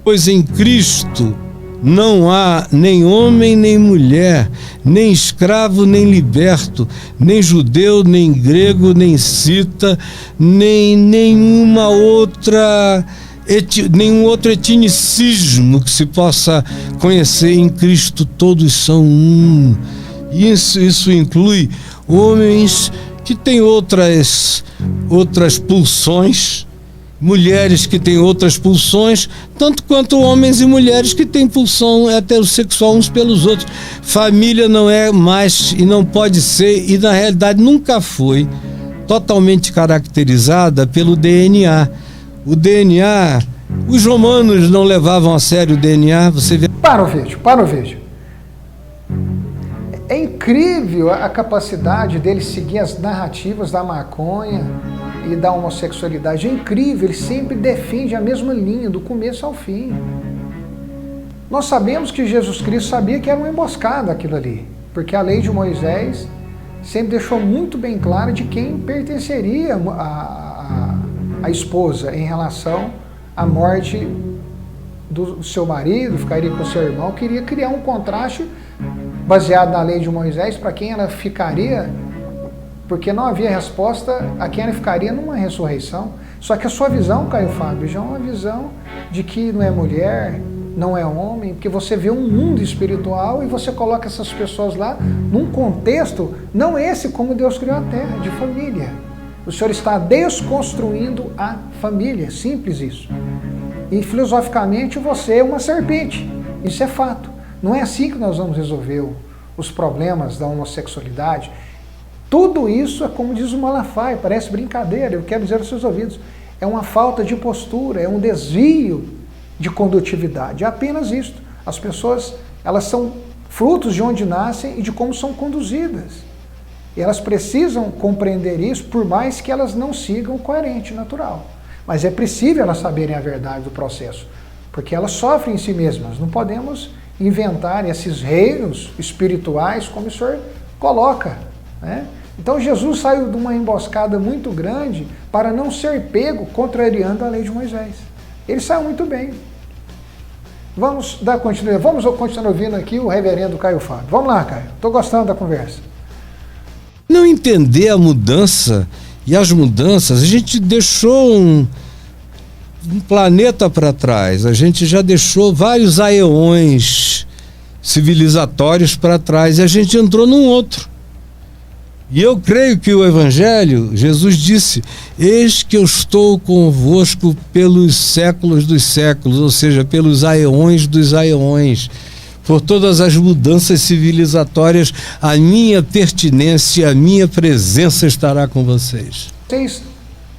Pois em Cristo não há nem homem nem mulher, nem escravo nem liberto, nem judeu, nem grego, nem cita, nem nenhum outro etnicismo que se possa conhecer. Em Cristo todos são um. Isso inclui homens que têm outras pulsões, mulheres que têm outras pulsões, tanto quanto homens e mulheres que têm pulsão heterossexual uns pelos outros. Família não é mais e não pode ser, e na realidade nunca foi, totalmente caracterizada pelo DNA. O DNA, os romanos não levavam a sério o DNA, você vê... Para o vídeo. É incrível a capacidade dele seguir as narrativas da maconha e da homossexualidade. É incrível, ele sempre defende a mesma linha, do começo ao fim. Nós sabemos que Jesus Cristo sabia que era uma emboscada aquilo ali, porque a lei de Moisés sempre deixou muito bem claro de quem pertenceria a esposa em relação à morte do seu marido, ficaria com o seu irmão. Queria criar um contraste baseado na lei de Moisés para quem ela ficaria, porque não havia resposta a quem ela ficaria numa ressurreição. Só que a sua visão, Caio Fábio, já é uma visão de que não é mulher, não é homem, porque você vê um mundo espiritual e você coloca essas pessoas lá num contexto, não esse como Deus criou a terra, de família. O Senhor está desconstruindo a família, simples isso. E filosoficamente você é uma serpente, isso é fato. Não é assim que nós vamos resolver os problemas da homossexualidade. Tudo isso é como diz o Malafaia, parece brincadeira, eu quero dizer aos seus ouvidos, é uma falta de postura, é um desvio de condutividade, é apenas isso. As pessoas, elas são frutos de onde nascem e de como são conduzidas. E elas precisam compreender isso, por mais que elas não sigam o coerente, natural. Mas é preciso elas saberem a verdade do processo, porque elas sofrem em si mesmas. Não podemos inventar esses reinos espirituais como o Senhor coloca, né? Então Jesus saiu de uma emboscada muito grande para não ser pego contrariando a lei de Moisés. Ele saiu muito bem. Vamos dar continuidade. Vamos continuar ouvindo aqui o reverendo Caio Fábio. Vamos lá, Caio. Estou gostando da conversa. Não entender a mudança e as mudanças, a gente deixou um planeta para trás, a gente já deixou vários aeões civilizatórios para trás e a gente entrou num outro. E eu creio que o Evangelho, Jesus disse, eis que eu estou convosco pelos séculos dos séculos, ou seja, pelos aeões dos aeões. Por todas as mudanças civilizatórias, a minha pertinência, a minha presença estará com vocês. Vocês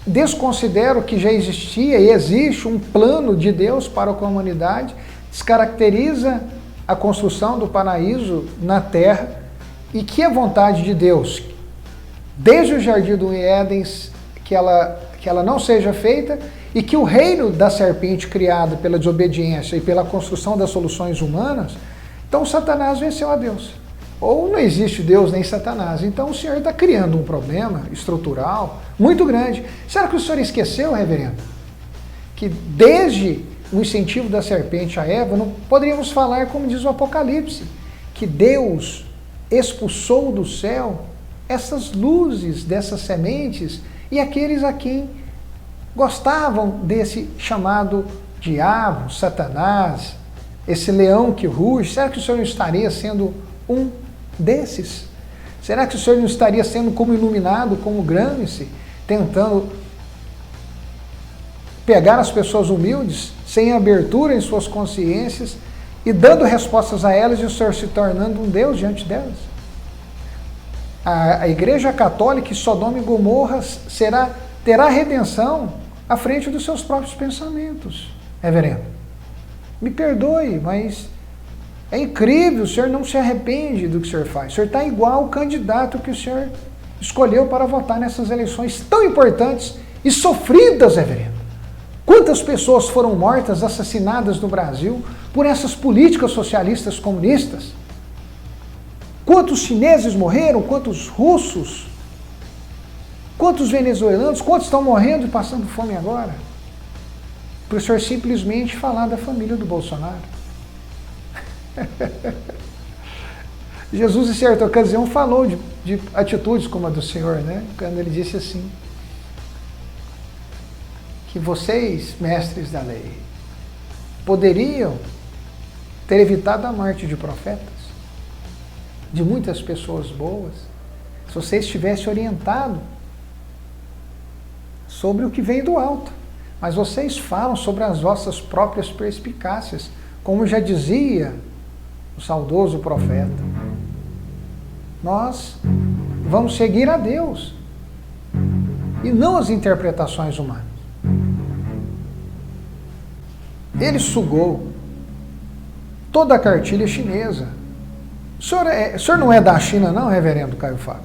desconsideram que já existia e existe um plano de Deus para com a humanidade, descaracteriza a construção do paraíso na terra e que a vontade de Deus, desde o Jardim do Éden, que ela não seja feita e que o reino da serpente criado pela desobediência e pela construção das soluções humanas, então Satanás venceu a Deus. Ou não existe Deus nem Satanás. Então o Senhor está criando um problema estrutural muito grande. Será que o Senhor esqueceu, reverendo? Que desde o incentivo da serpente a Eva, não poderíamos falar, como diz o Apocalipse, que Deus expulsou do céu essas luzes dessas sementes e aqueles a quem gostavam desse chamado diabo, Satanás, esse leão que ruge. Será que o Senhor não estaria sendo um desses? Será que o Senhor não estaria sendo como iluminado, como Gramsci, tentando pegar as pessoas humildes, sem abertura em suas consciências e dando respostas a elas e o Senhor se tornando um Deus diante delas? A Igreja Católica e Sodoma e Gomorra terá redenção à frente dos seus próprios pensamentos, reverendo. Me perdoe, mas é incrível, o senhor não se arrepende do que o senhor faz. O senhor está igual ao candidato que o senhor escolheu para votar nessas eleições tão importantes e sofridas, reverendo. Quantas pessoas foram mortas, assassinadas no Brasil por essas políticas socialistas comunistas? Quantos chineses morreram? Quantos russos? Quantos venezuelanos? Quantos estão morrendo e passando fome agora? Para o senhor simplesmente falar da família do Bolsonaro. Jesus, em certa ocasião, falou de atitudes como a do Senhor, né? Quando ele disse assim, que vocês, mestres da lei, poderiam ter evitado a morte de profetas, de muitas pessoas boas, se vocês tivessem orientado sobre o que vem do alto. Mas vocês falam sobre as vossas próprias perspicácias, como já dizia o saudoso profeta. Nós vamos seguir a Deus e não as interpretações humanas. Ele sugou toda a cartilha chinesa. O senhor não é da China não, reverendo Caio Fábio?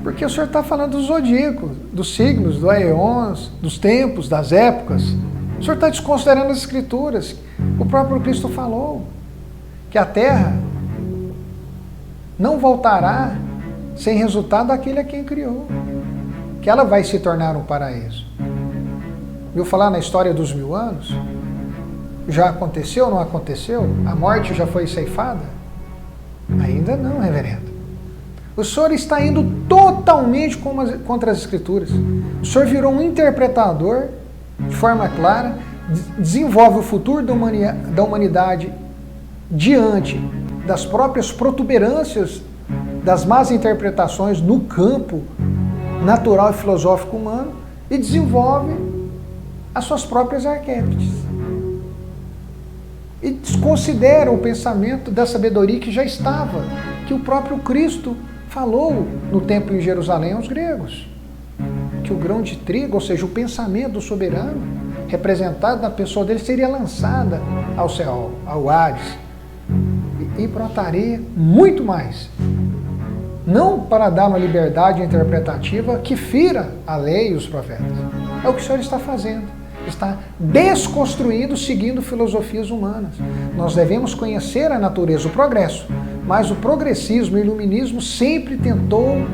Porque o senhor está falando dos zodíacos, dos signos, dos aeons, dos tempos, das épocas. O senhor está desconsiderando as escrituras. O próprio Cristo falou que a terra não voltará sem resultado daquele a quem criou, que ela vai se tornar um paraíso. Viu falar na história dos 1000 anos? Já aconteceu ou não aconteceu? A morte já foi ceifada? Ainda não, reverendo. O senhor está indo totalmente contra as escrituras. O senhor virou um interpretador de forma clara, desenvolve o futuro da humanidade diante das próprias protuberâncias das más interpretações no campo natural e filosófico humano e desenvolve as suas próprias arquétipes. E desconsidera o pensamento da sabedoria que já estava, que o próprio Cristo falou no templo em Jerusalém aos gregos. Que o grão de trigo, ou seja, o pensamento do soberano, representado na pessoa dele, seria lançada ao céu, ao Hades, e brotaria muito mais. Não para dar uma liberdade interpretativa que fira a lei e os profetas. É o que o senhor está fazendo. Está desconstruindo, seguindo filosofias humanas. Nós devemos conhecer a natureza, o progresso. Mas o progressismo e o iluminismo sempre tentou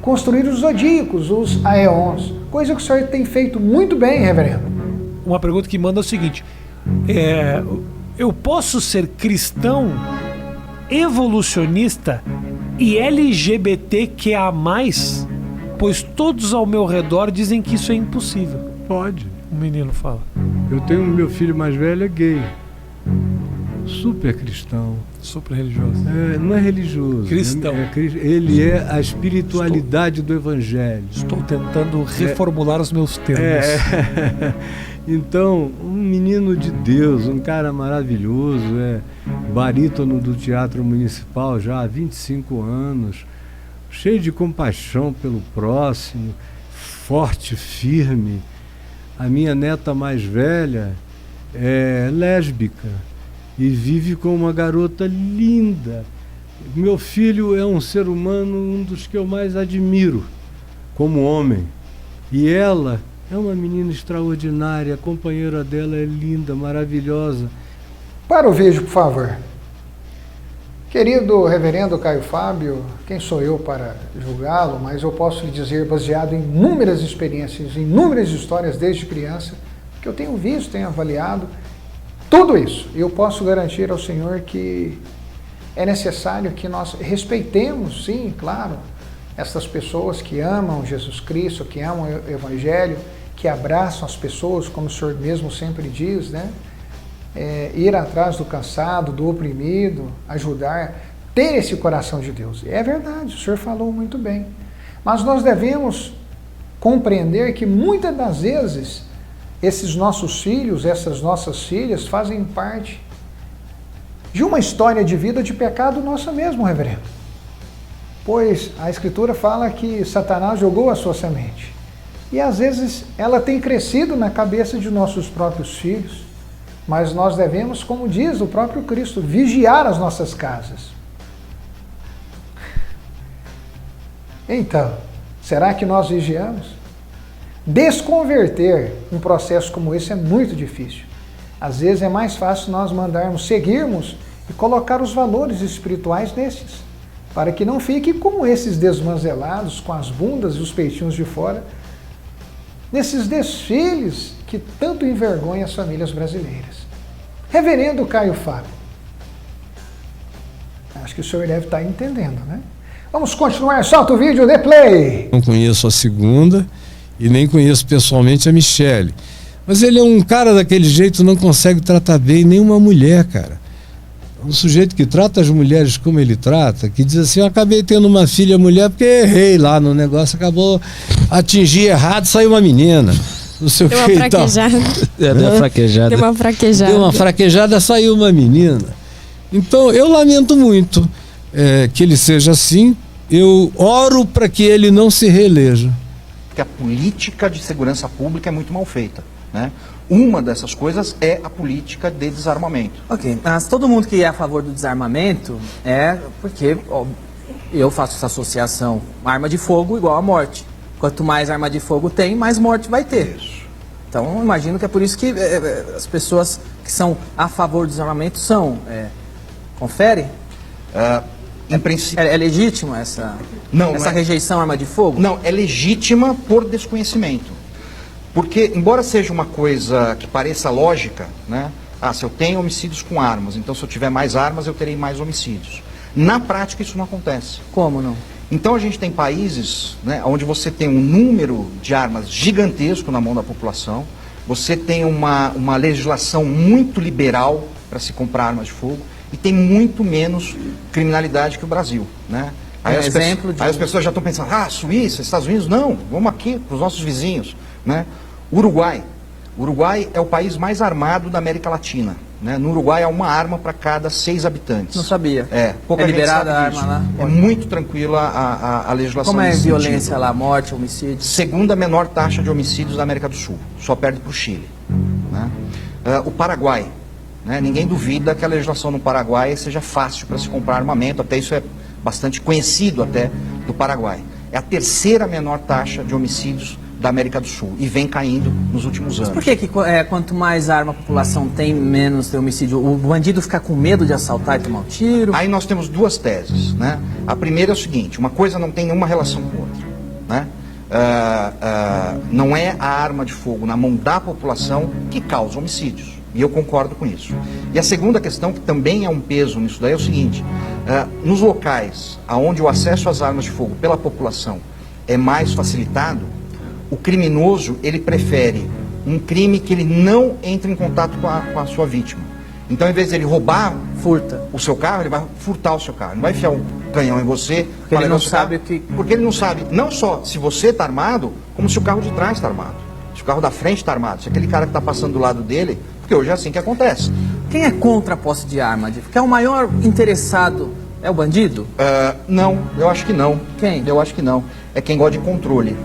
construir os zodíacos, os aeons. Coisa que o senhor tem feito muito bem, reverendo. Uma pergunta que manda é o seguinte. Eu posso ser cristão, evolucionista e LGBTQA+, pois todos ao meu redor dizem que isso é impossível? Pode. O menino fala. Eu tenho meu filho mais velho, é gay. Super cristão. Super religioso. Não é religioso. Cristão. Ele é a espiritualidade do evangelho. Estou tentando reformular os meus termos. Então, um menino de Deus, um cara maravilhoso, barítono do Teatro Municipal já há 25 anos, cheio de compaixão pelo próximo, forte, firme. A minha neta mais velha é lésbica e vive com uma garota linda. Meu filho é um ser humano, um dos que eu mais admiro como homem. E ela é uma menina extraordinária, a companheira dela é linda, maravilhosa. Para o vídeo, por favor. Querido reverendo Caio Fábio, quem sou eu para julgá-lo, mas eu posso lhe dizer, baseado em inúmeras experiências, em inúmeras histórias desde criança, que eu tenho visto, tenho avaliado, tudo isso. E eu posso garantir ao Senhor que é necessário que nós respeitemos, sim, claro, essas pessoas que amam Jesus Cristo, que amam o Evangelho, que abraçam as pessoas, como o Senhor mesmo sempre diz, né? Ir atrás do cansado, do oprimido, ajudar, ter esse coração de Deus. É verdade, o Senhor falou muito bem. Mas nós devemos compreender que muitas das vezes esses nossos filhos, essas nossas filhas fazem parte de uma história de vida de pecado nossa mesmo, reverendo. Pois a Escritura fala que Satanás jogou a sua semente. E às vezes ela tem crescido na cabeça de nossos próprios filhos. Mas nós devemos, como diz o próprio Cristo, vigiar as nossas casas. Então, será que nós vigiamos? Desconverter um processo como esse é muito difícil. Às vezes é mais fácil nós seguirmos e colocar os valores espirituais nesses, para que não fique como esses desmanzelados, com as bundas e os peitinhos de fora, nesses desfiles que tanto envergonham as famílias brasileiras. Reverendo Caio Fábio, acho que o senhor deve estar entendendo, né? Vamos continuar, solta o vídeo, dê play! Não conheço a segunda e nem conheço pessoalmente a Michele. Mas ele é um cara daquele jeito, não consegue tratar bem nenhuma mulher, cara. Um sujeito que trata as mulheres como ele trata, que diz assim, eu acabei tendo uma filha mulher porque errei lá no negócio, acabou, atingi errado, saiu uma menina. Não sei o que e tal. Deu uma fraquejada. Deu uma fraquejada. Deu uma fraquejada, saiu uma menina. Então, eu lamento muito que ele seja assim. Eu oro para que ele não se reeleja. Porque a política de segurança pública é muito mal feita, né? Uma dessas coisas é a política de desarmamento. Ok, mas todo mundo que é a favor do desarmamento é porque eu faço essa associação. Arma de fogo igual a morte. Quanto mais arma de fogo tem, mais morte vai ter. Isso. Então, imagino que é por isso que as pessoas que são a favor do desarmamento são... confere? Em princípio... É legítima essa rejeição à arma de fogo? Não, é legítima por desconhecimento. Porque, embora seja uma coisa que pareça lógica, né? Se eu tenho homicídios com armas, então se eu tiver mais armas eu terei mais homicídios. Na prática isso não acontece. Como não? Então a gente tem países, né, onde você tem um número de armas gigantesco na mão da população, você tem uma legislação muito liberal para se comprar armas de fogo e tem muito menos criminalidade que o Brasil, né? Aí as pessoas já estão pensando, Suíça, Estados Unidos, não, vamos aqui para os nossos vizinhos, né? Uruguai é o país mais armado da América Latina, né? No Uruguai há uma arma para cada 6 habitantes. Não sabia. Pouca gente liberada sabe a disso. arma lá? É muito tranquila a legislação. Como é a violência lá, morte, homicídio? Segunda menor taxa de homicídios da América do Sul, só perde para o Chile, né? O Paraguai, né? Ninguém duvida que a legislação no Paraguai seja fácil para se comprar armamento, até isso é bastante conhecido até do Paraguai. É a terceira menor taxa de homicídios da América do Sul e vem caindo nos últimos anos. Mas por que quanto mais arma a população tem, menos tem homicídio? O bandido fica com medo de assaltar e tomar um tiro? Aí nós temos duas teses, né? A primeira é o seguinte, uma coisa não tem nenhuma relação com outra, né? Não é a arma de fogo na mão da população que causa homicídios. E eu concordo com isso. E a segunda questão, que também é um peso nisso daí, é o seguinte, nos locais onde o acesso às armas de fogo pela população é mais facilitado, o criminoso, ele prefere um crime que ele não entre em contato com a sua vítima. Então, em vez de ele roubar o seu carro, ele vai furtar o seu carro. Não vai enfiar um canhão em você. Porque ele não sabe o que... Porque ele não sabe, não só se você está armado, como se o carro de trás está armado. Se o carro da frente está armado. Se aquele cara que está passando do lado dele... Porque hoje é assim que acontece. Quem é contra a posse de arma? Porque é o maior interessado... É o bandido? Não, eu acho que não. Quem? Eu acho que não. É quem gosta de controle,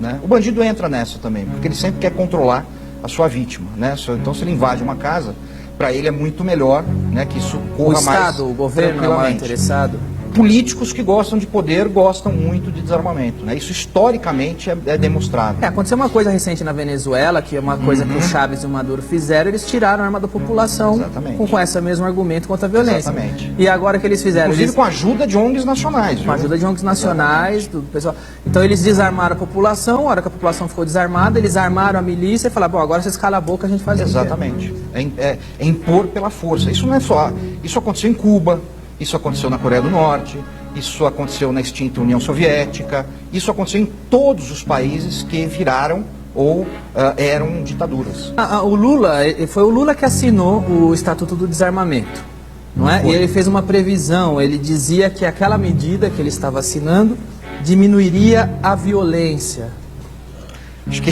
né? O bandido entra nessa também, porque ele sempre quer controlar a sua vítima, né? Então, se ele invade uma casa, para ele é muito melhor, né, que isso corra mais. O Estado, o governo é o maior interessado. Políticos que gostam de poder gostam muito de desarmamento, né? Isso historicamente é demonstrado. Aconteceu uma coisa recente na Venezuela, que é uma coisa que o Chávez e o Maduro fizeram, eles tiraram a arma da população com esse mesmo argumento contra a violência. Exatamente. E agora que eles fizeram... Inclusive com a ajuda de ONGs nacionais. Com a ajuda de ONGs nacionais, do pessoal. Então eles desarmaram a população, a hora que a população ficou desarmada, eles armaram a milícia e falaram, bom, agora vocês calam a boca, a gente faz isso. Exatamente. É impor pela força. Isso não é só... Isso aconteceu em Cuba, isso aconteceu na Coreia do Norte, isso aconteceu na extinta União Soviética, isso aconteceu em todos os países que viraram ou eram ditaduras. Foi o Lula que assinou o Estatuto do Desarmamento, não é? E ele fez uma previsão, ele dizia que aquela medida que ele estava assinando diminuiria a violência. Acho que...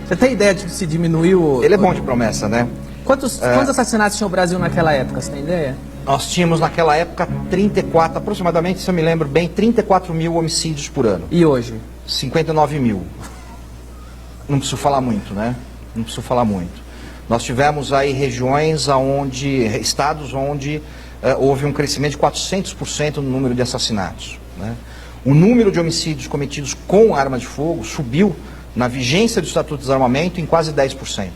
Você tem ideia de que se diminuiu... Ele é bom de promessa, né? Quantos assassinatos tinha o Brasil naquela época, você tem ideia? Nós tínhamos naquela época aproximadamente, se eu me lembro bem, 34 mil homicídios por ano. E hoje? 59 mil. Não preciso falar muito, né? Não preciso falar muito. Nós tivemos aí estados onde houve um crescimento de 400% no número de assassinatos, né? O número de homicídios cometidos com arma de fogo subiu na vigência do Estatuto de Desarmamento em quase 10%.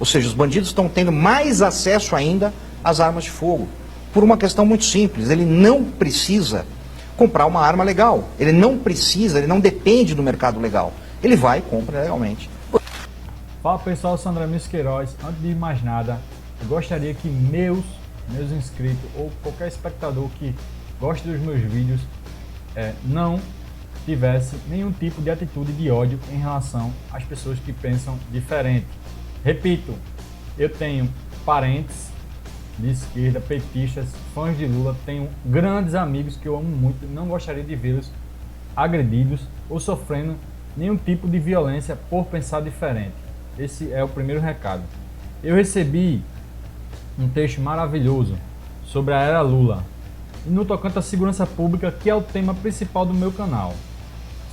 Ou seja, os bandidos estão tendo mais acesso ainda às armas de fogo. Por uma questão muito simples, ele não precisa comprar uma arma legal. Ele não precisa, ele não depende do mercado legal. Ele vai e compra legalmente. Fala pessoal, sou André Mills Queiroz. Antes de mais nada, eu gostaria que meus inscritos ou qualquer espectador que goste dos meus vídeos não tivesse nenhum tipo de atitude de ódio em relação às pessoas que pensam diferente. Repito, eu tenho parentes de esquerda, petistas, fãs de Lula, tenho grandes amigos que eu amo muito, não gostaria de vê-los agredidos ou sofrendo nenhum tipo de violência por pensar diferente. Esse é o primeiro recado. Eu recebi um texto maravilhoso sobre a era Lula e no tocante à segurança pública, que é o tema principal do meu canal,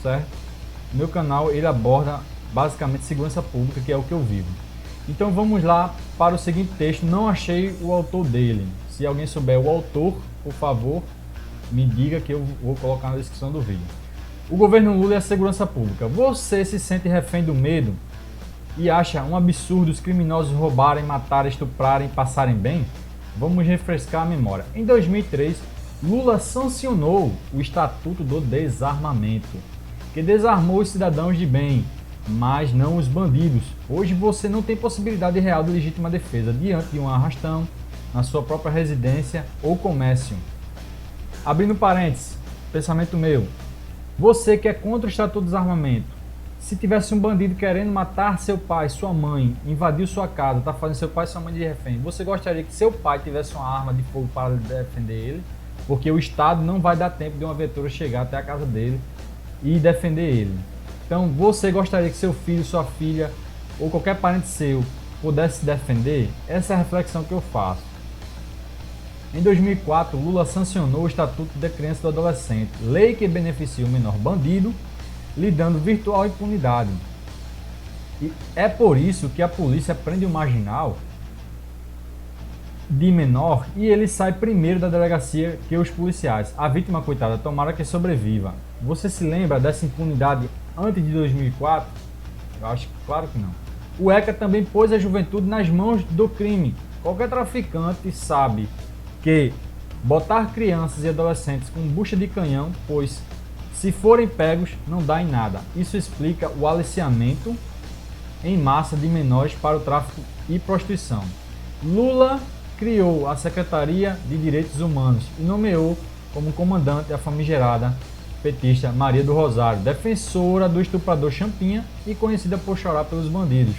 certo? Meu canal ele aborda basicamente segurança pública, que é o que eu vivo. Então vamos lá para o seguinte texto. Não achei o autor dele. Se alguém souber o autor, por favor, me diga que eu vou colocar na descrição do vídeo. O governo Lula e a segurança pública. Você se sente refém do medo e acha um absurdo os criminosos roubarem, matarem, estuprarem e passarem bem? Vamos refrescar a memória. Em 2003, Lula sancionou o Estatuto do Desarmamento, que desarmou os cidadãos de bem, mas não os bandidos. Hoje você não tem possibilidade real de legítima defesa diante de um arrastão na sua própria residência ou comércio. Abrindo parênteses, pensamento meu. Você que é contra o Estatuto do Desarmamento, se tivesse um bandido querendo matar seu pai, sua mãe, invadiu sua casa, tá fazendo seu pai e sua mãe de refém, você gostaria que seu pai tivesse uma arma de fogo para defender ele? Porque o Estado não vai dar tempo de uma viatura chegar até a casa dele e defender ele. Então, você gostaria que seu filho, sua filha ou qualquer parente seu pudesse se defender? Essa é a reflexão que eu faço. Em 2004, Lula sancionou o Estatuto da Criança e do Adolescente, lei que beneficia o menor bandido, lhe dando virtual impunidade. E é por isso que a polícia prende o marginal de menor e ele sai primeiro da delegacia que os policiais. A vítima, coitada, tomara que sobreviva. Você se lembra dessa impunidade antes de 2004? Eu acho que claro que não. O ECA também pôs a juventude nas mãos do crime. Qualquer traficante sabe que botar crianças e adolescentes com bucha de canhão, pois se forem pegos não dá em nada. Isso explica o aliciamento em massa de menores para o tráfico e prostituição. Lula criou a Secretaria de Direitos Humanos e nomeou como comandante a famigerada petista Maria do Rosário, defensora do estuprador Champinha e conhecida por chorar pelos bandidos.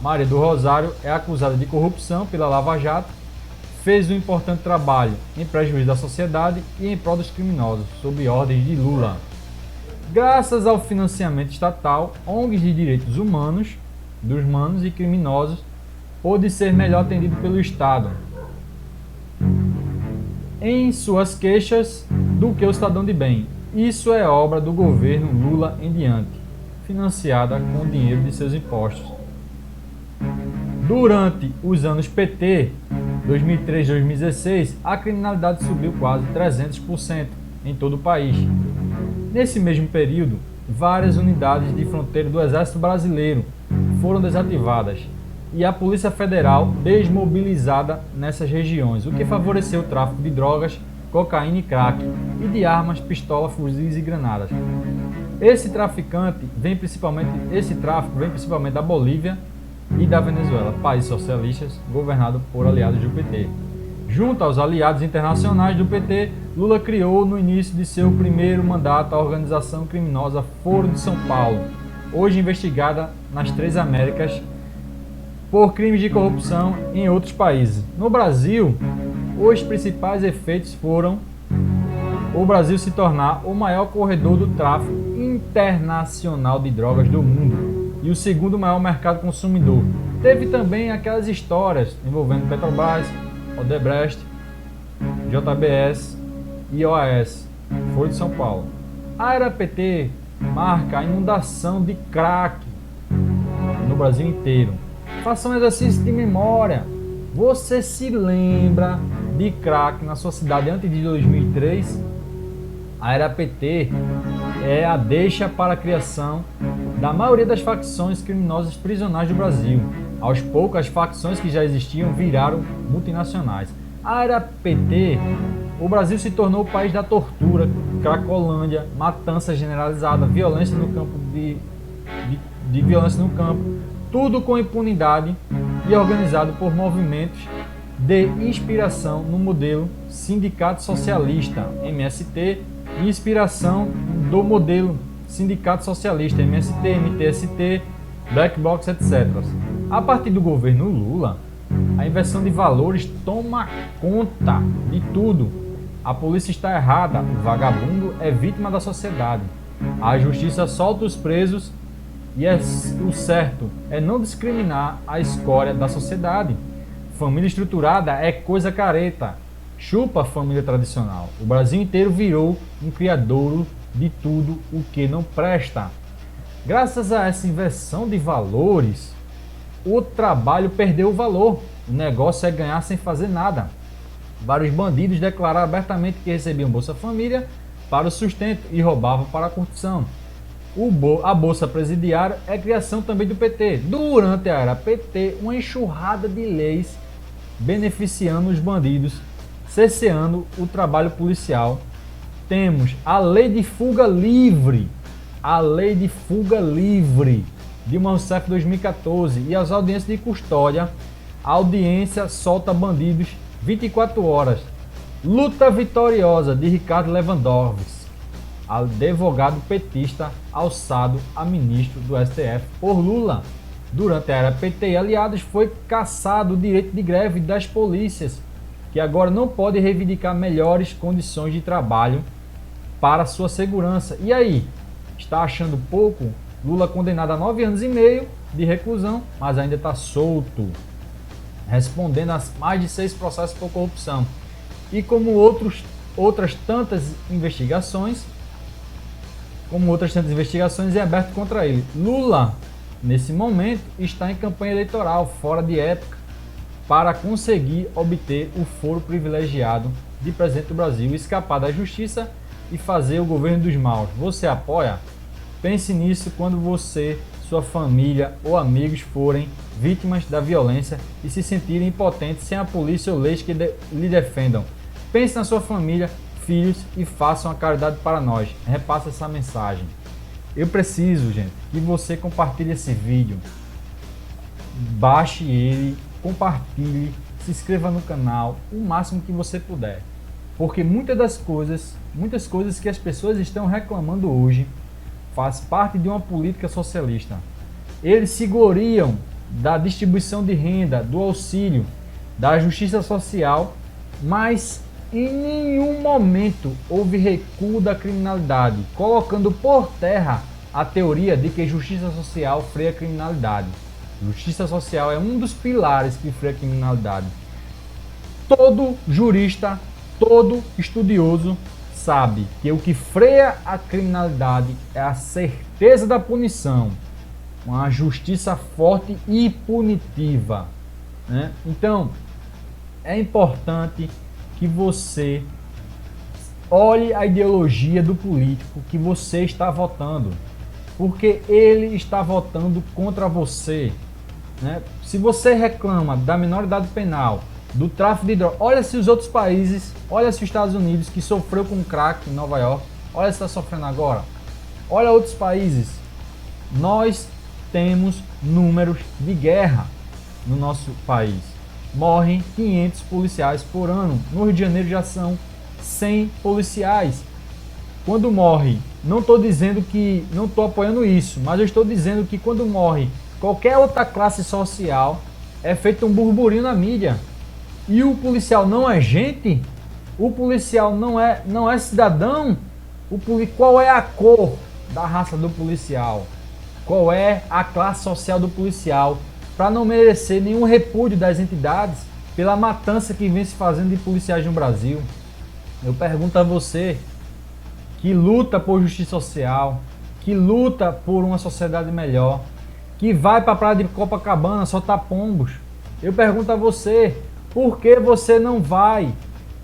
Maria do Rosário é acusada de corrupção pela Lava Jato, fez um importante trabalho em prejuízo da sociedade e em prol dos criminosos, sob ordens de Lula. Graças ao financiamento estatal, ONGs de direitos humanos, dos manos e criminosos, pôde ser melhor atendido pelo Estado em suas queixas do que o cidadão de bem. Isso é obra do governo Lula em diante, financiada com o dinheiro de seus impostos. Durante os anos PT, 2003-2016, a criminalidade subiu quase 300% em todo o país. Nesse mesmo período, várias unidades de fronteira do Exército Brasileiro foram desativadas e a Polícia Federal desmobilizada nessas regiões, o que favoreceu o tráfico de drogas, cocaína e crack, e de armas, pistolas, fuzis e granadas. Esse tráfico vem principalmente da Bolívia e da Venezuela, países socialistas governados por aliados do PT. Junto aos aliados internacionais do PT, Lula criou no início de seu primeiro mandato a organização criminosa Foro de São Paulo, hoje investigada nas Três Américas por crimes de corrupção em outros países. No Brasil, os principais efeitos foram o Brasil se tornar o maior corredor do tráfico internacional de drogas do mundo e o segundo maior mercado consumidor. Teve também aquelas histórias envolvendo Petrobras, Odebrecht, JBS e OAS, Foro de São Paulo. A era PT marca a inundação de crack no Brasil inteiro. Faça um exercício de memória. Você se lembra de crack na sua cidade antes de 2003? A era PT é a deixa para a criação da maioria das facções criminosas prisionais do Brasil. Aos poucos, as facções que já existiam viraram multinacionais. A era PT, o Brasil se tornou o país da tortura, cracolândia, matança generalizada, violência no campo de violência no campo, tudo com impunidade e organizado por movimentos de inspiração no modelo Sindicato Socialista, MST, e inspiração do modelo Sindicato Socialista, MST, MTST, Black Box, etc. A partir do governo Lula, a inversão de valores toma conta de tudo. A polícia está errada, o vagabundo é vítima da sociedade. A justiça solta os presos e o certo é não discriminar a escória da sociedade. Família estruturada é coisa careta. Chupa a família tradicional. O Brasil inteiro virou um criadouro de tudo o que não presta. Graças a essa inversão de valores, o trabalho perdeu o valor. O negócio é ganhar sem fazer nada. Vários bandidos declararam abertamente que recebiam Bolsa Família para o sustento e roubavam para a curtição. A Bolsa Presidiária é criação também do PT. Durante a era PT, uma enxurrada de leis beneficiando os bandidos, cerceando o trabalho policial. Temos a Lei de Fuga Livre, Dilma Rousseff 2014, e as audiências de custódia. A audiência solta bandidos 24 horas. Luta vitoriosa de Ricardo Lewandowski, advogado petista alçado a ministro do STF por Lula. Durante a era PT e aliados foi cassado o direito de greve das polícias, que agora não pode reivindicar melhores condições de trabalho para sua segurança. E aí, está achando pouco? Lula condenado a 9 anos e meio de reclusão, mas ainda está solto, respondendo a mais de 6 processos por corrupção. E como outras tantas investigações em aberto contra ele. Lula, nesse momento, está em campanha eleitoral, fora de época, para conseguir obter o foro privilegiado de presidente do Brasil, escapar da justiça e fazer o governo dos maus. Você apoia? Pense nisso quando você, sua família ou amigos forem vítimas da violência e se sentirem impotentes sem a polícia ou leis que lhe defendam. Pense na sua família, filhos e façam a caridade para nós. Repasse essa mensagem. Eu preciso, gente, que você compartilhe esse vídeo. Baixe ele, compartilhe, se inscreva no canal o máximo que você puder. Porque muitas coisas que as pessoas estão reclamando hoje faz parte de uma política socialista. Eles se gloriam da distribuição de renda, do auxílio, da justiça social, mas em nenhum momento houve recuo da criminalidade, colocando por terra a teoria de que justiça social freia a criminalidade. Justiça social é um dos pilares que freia a criminalidade. Todo jurista, todo estudioso sabe que o que freia a criminalidade é a certeza da punição, uma justiça forte e punitiva, né? Então, é importante que você olhe a ideologia do político que você está votando, porque ele está votando contra você, né? Se você reclama da minoridade penal, do tráfico de drogas, olha se os outros países, olha se os Estados Unidos, que sofreu com crack em Nova York, olha se está sofrendo agora, olha outros países. Nós temos números de guerra no nosso país. Morrem 500 policiais por ano. No Rio de Janeiro já são 100 policiais. Quando morre, não estou dizendo que, não estou apoiando isso, mas eu estou dizendo que quando morre qualquer outra classe social, é feito um burburinho na mídia. E o policial não é gente? O policial não é cidadão? Qual é a cor da raça do policial? Qual é a classe social do policial? Para não merecer nenhum repúdio das entidades pela matança que vem se fazendo de policiais no Brasil. Eu pergunto a você, que luta por justiça social, que luta por uma sociedade melhor, que vai para a praia de Copacabana soltar pombos. Eu pergunto a você, por que você não vai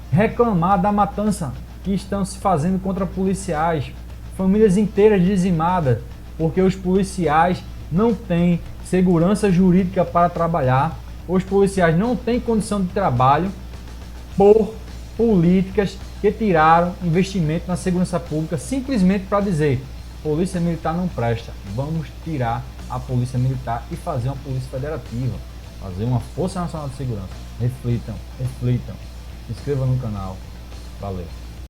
reclamar da matança que estão se fazendo contra policiais? Famílias inteiras dizimadas, porque os policiais não têm segurança jurídica para trabalhar. Os policiais não têm condição de trabalho por políticas que tiraram investimento na segurança pública simplesmente para dizer: polícia militar não presta, vamos tirar a polícia militar e fazer uma polícia federativa, fazer uma Força Nacional de Segurança. Reflitam, reflitam, se inscrevam no canal, valeu.